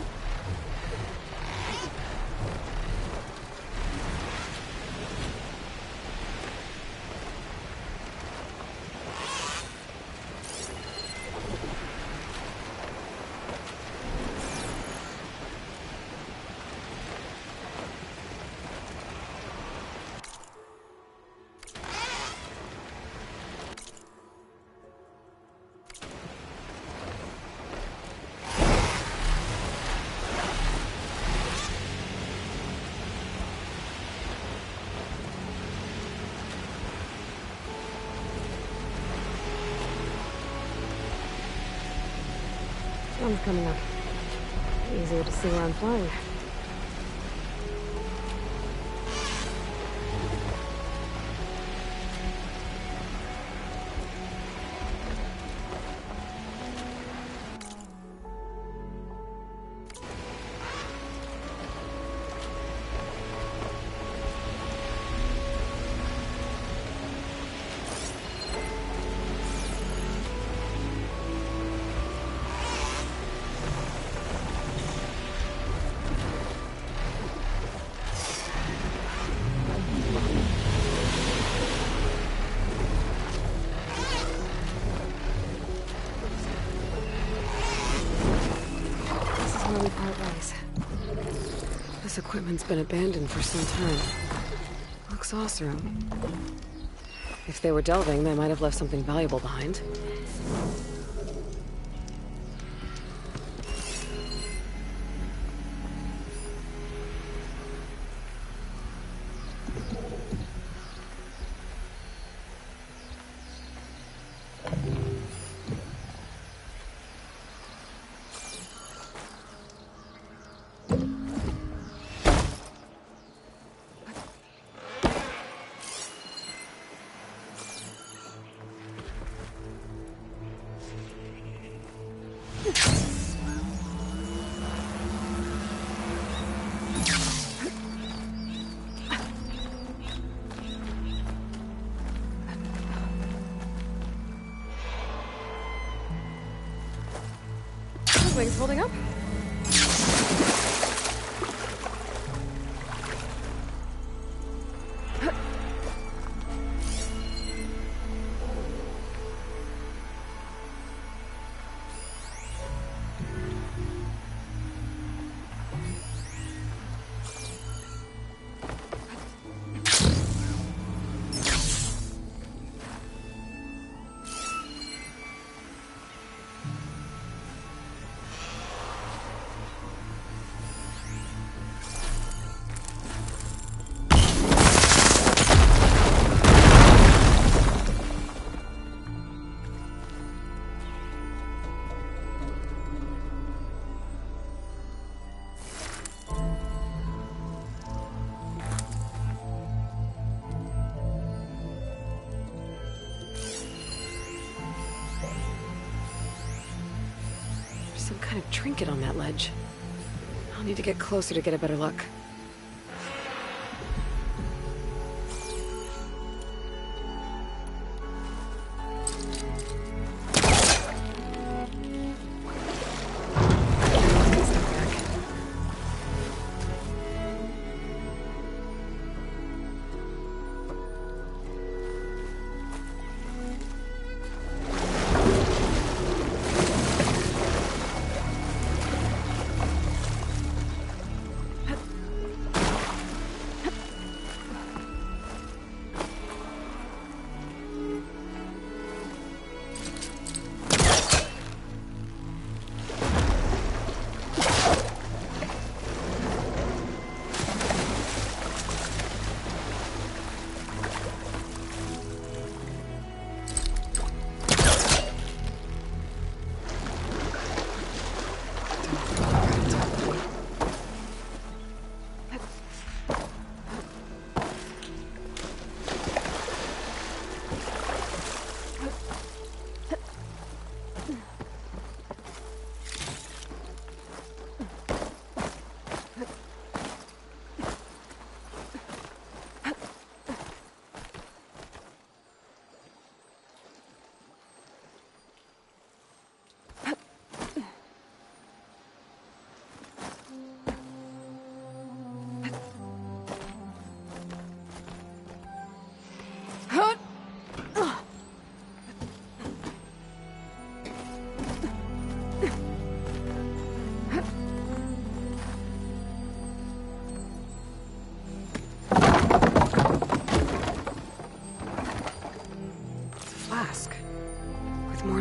Sun's coming up. Easier to see where I'm flying. partways. This equipment's been abandoned for some time. Looks Oseram. If they were delving, they might have left something valuable behind. Wings holding up? Some kind of trinket on that ledge. I'll need to get closer to get a better look.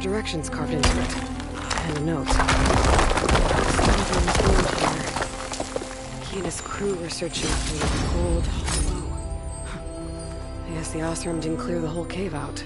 Directions carved into it. And a note. He and his crew were searching for the gold hollow. I guess the Oseram didn't clear the whole cave out.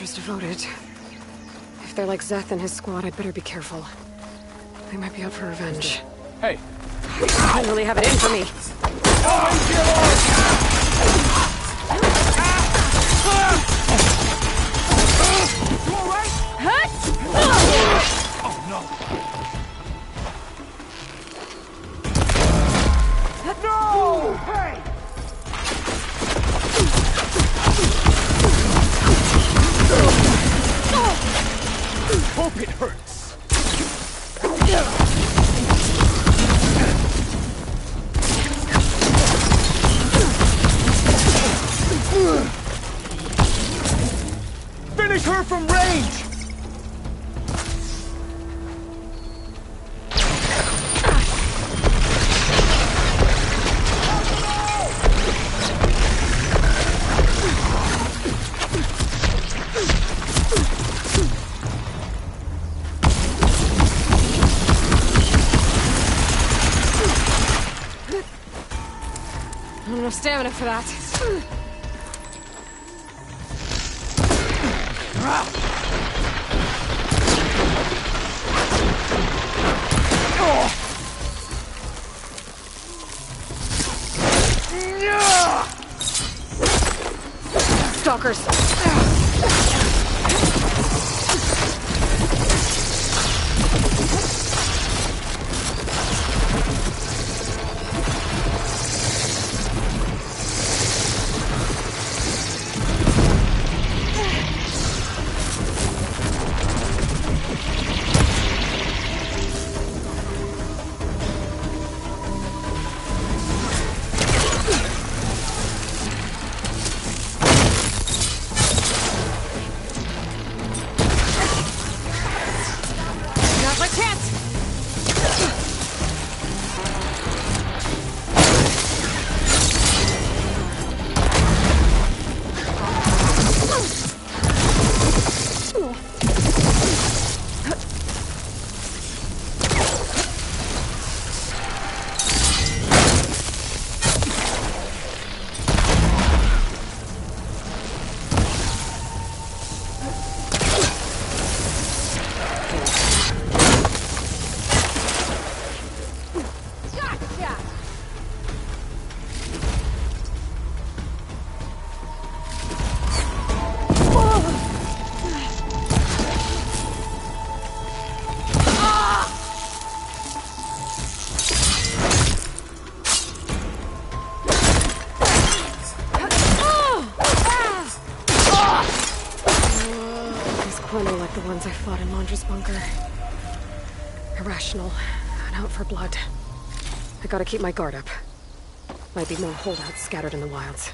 was devoted. If they're like Zeth and his squad, I'd better be careful. They might be out for revenge. Hey! They really have it in for me. No! Hey! Hope it hurts. Finish her from range! I don't have stamina for that. Stalkers! Not my chance! Clono like the ones I fought in Londra's bunker. Irrational, and out for blood. I gotta keep my guard up. Might be more holdouts scattered in the wilds.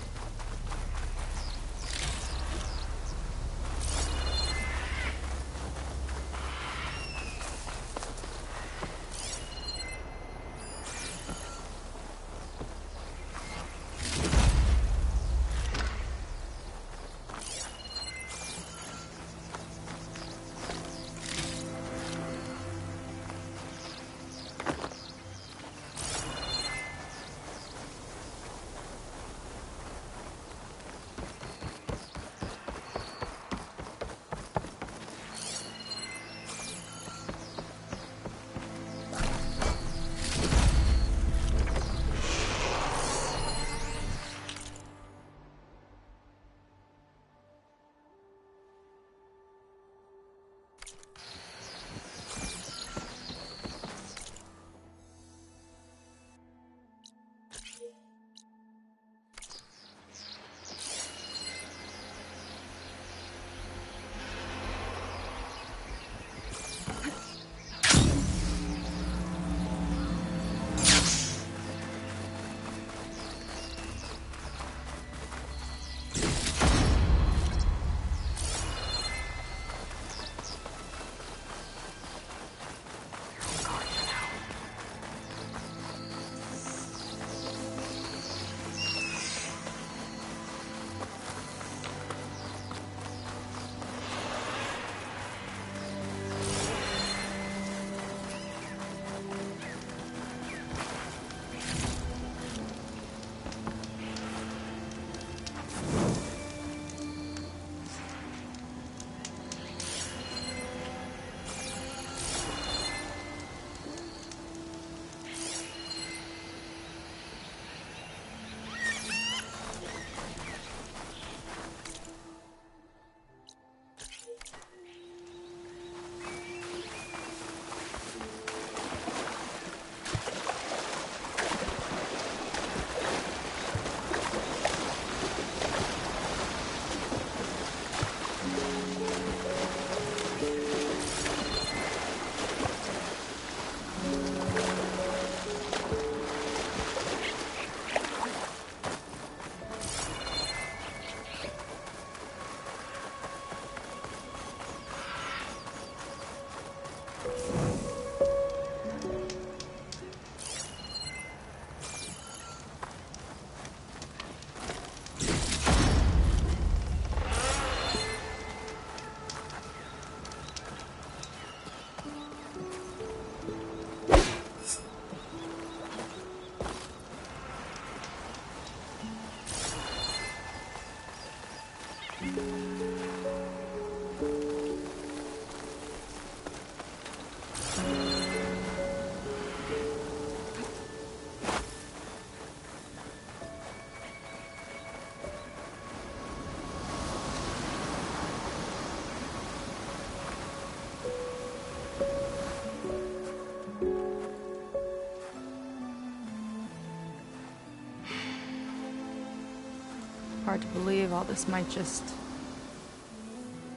Hard to believe all this might just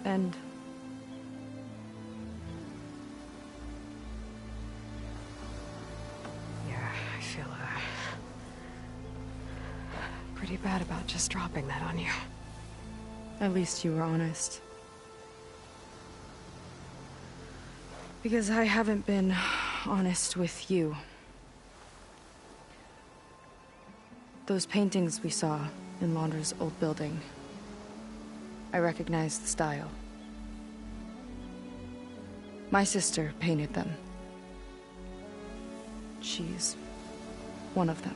end. Yeah, I feel pretty bad about just dropping that on you. At least you were honest. Because I haven't been honest with you. Those paintings we saw in Laundra's old building, I recognize the style. My sister painted them. She's one of them.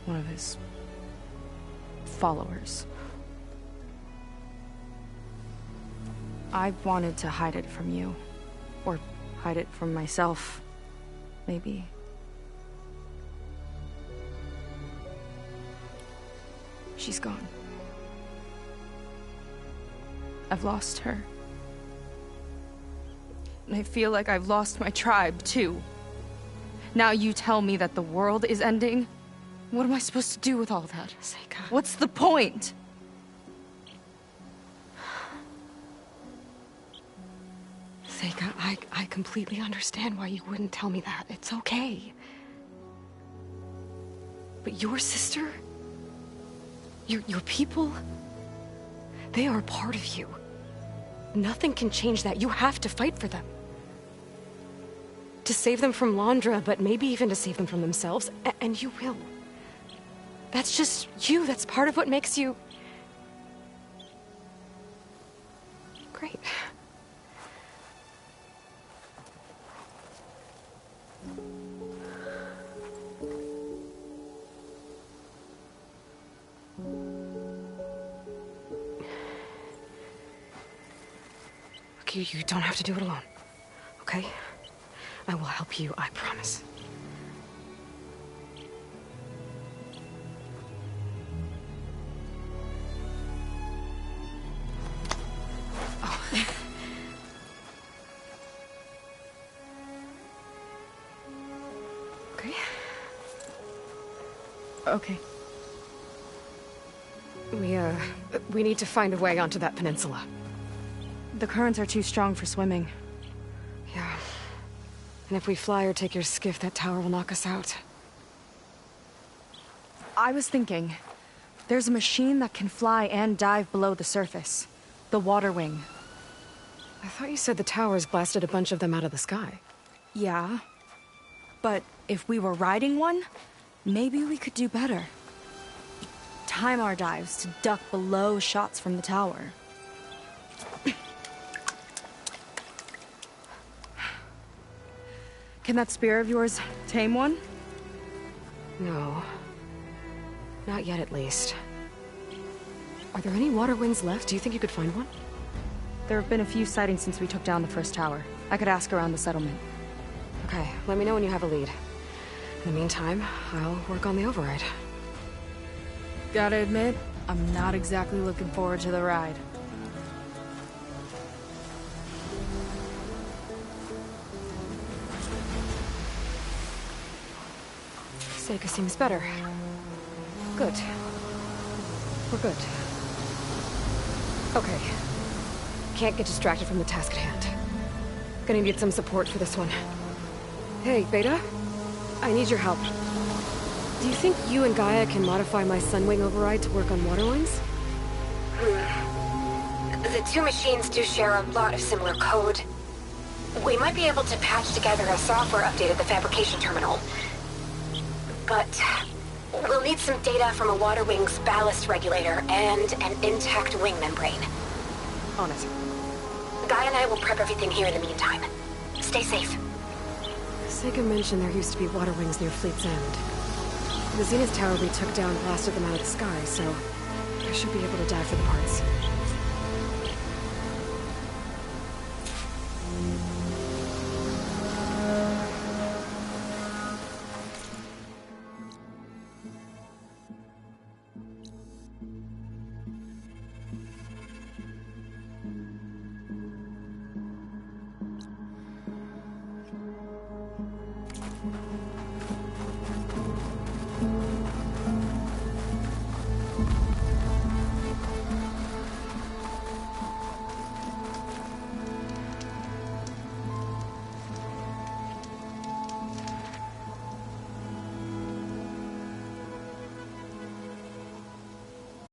One of his followers. I wanted to hide it from you. Or hide it from myself, maybe. She's gone. I've lost her. And I feel like I've lost my tribe, too. Now you tell me that the world is ending? What am I supposed to do with all that? Seika. What's the point? Seika, I completely understand why you wouldn't tell me that. It's okay. But your sister? Your people? They are a part of you. Nothing can change that. You have to fight for them. To save them from Laundra, but maybe even to save them from themselves. And you will. That's just you. That's part of what makes you... great. You don't have to do it alone, okay? I will help you, I promise. Oh. Okay. Okay. We need to find a way onto that peninsula. The currents are too strong for swimming. Yeah. And if we fly or take your skiff, that tower will knock us out. I was thinking, there's a machine that can fly and dive below the surface. The Water Wing. I thought you said the towers blasted a bunch of them out of the sky. Yeah. But if we were riding one, maybe we could do better. Time our dives to duck below shots from the tower. Can that spear of yours tame one? No. Not yet, at least. Are there any water wings left? Do you think you could find one? There have been a few sightings since we took down the first tower. I could ask around the settlement. Okay, let me know when you have a lead. In the meantime, I'll work on the override. Gotta admit, I'm not exactly looking forward to the ride. Seika seems better. Good. We're good. Okay. Can't get distracted from the task at hand. Gonna need some support for this one. Hey, Beta? I need your help. Do you think you and Gaia can modify my Sunwing override to work on water wings? The two machines do share a lot of similar code. We might be able to patch together a software update at the fabrication terminal. But we'll need some data from a water wing's ballast regulator and an intact wing membrane. On it. Gaia and I will prep everything here in the meantime. Stay safe. Seika mentioned there used to be water wings near Fleet's End. The Zenith Tower we took down blasted them out of the sky, so I should be able to dive for the parts.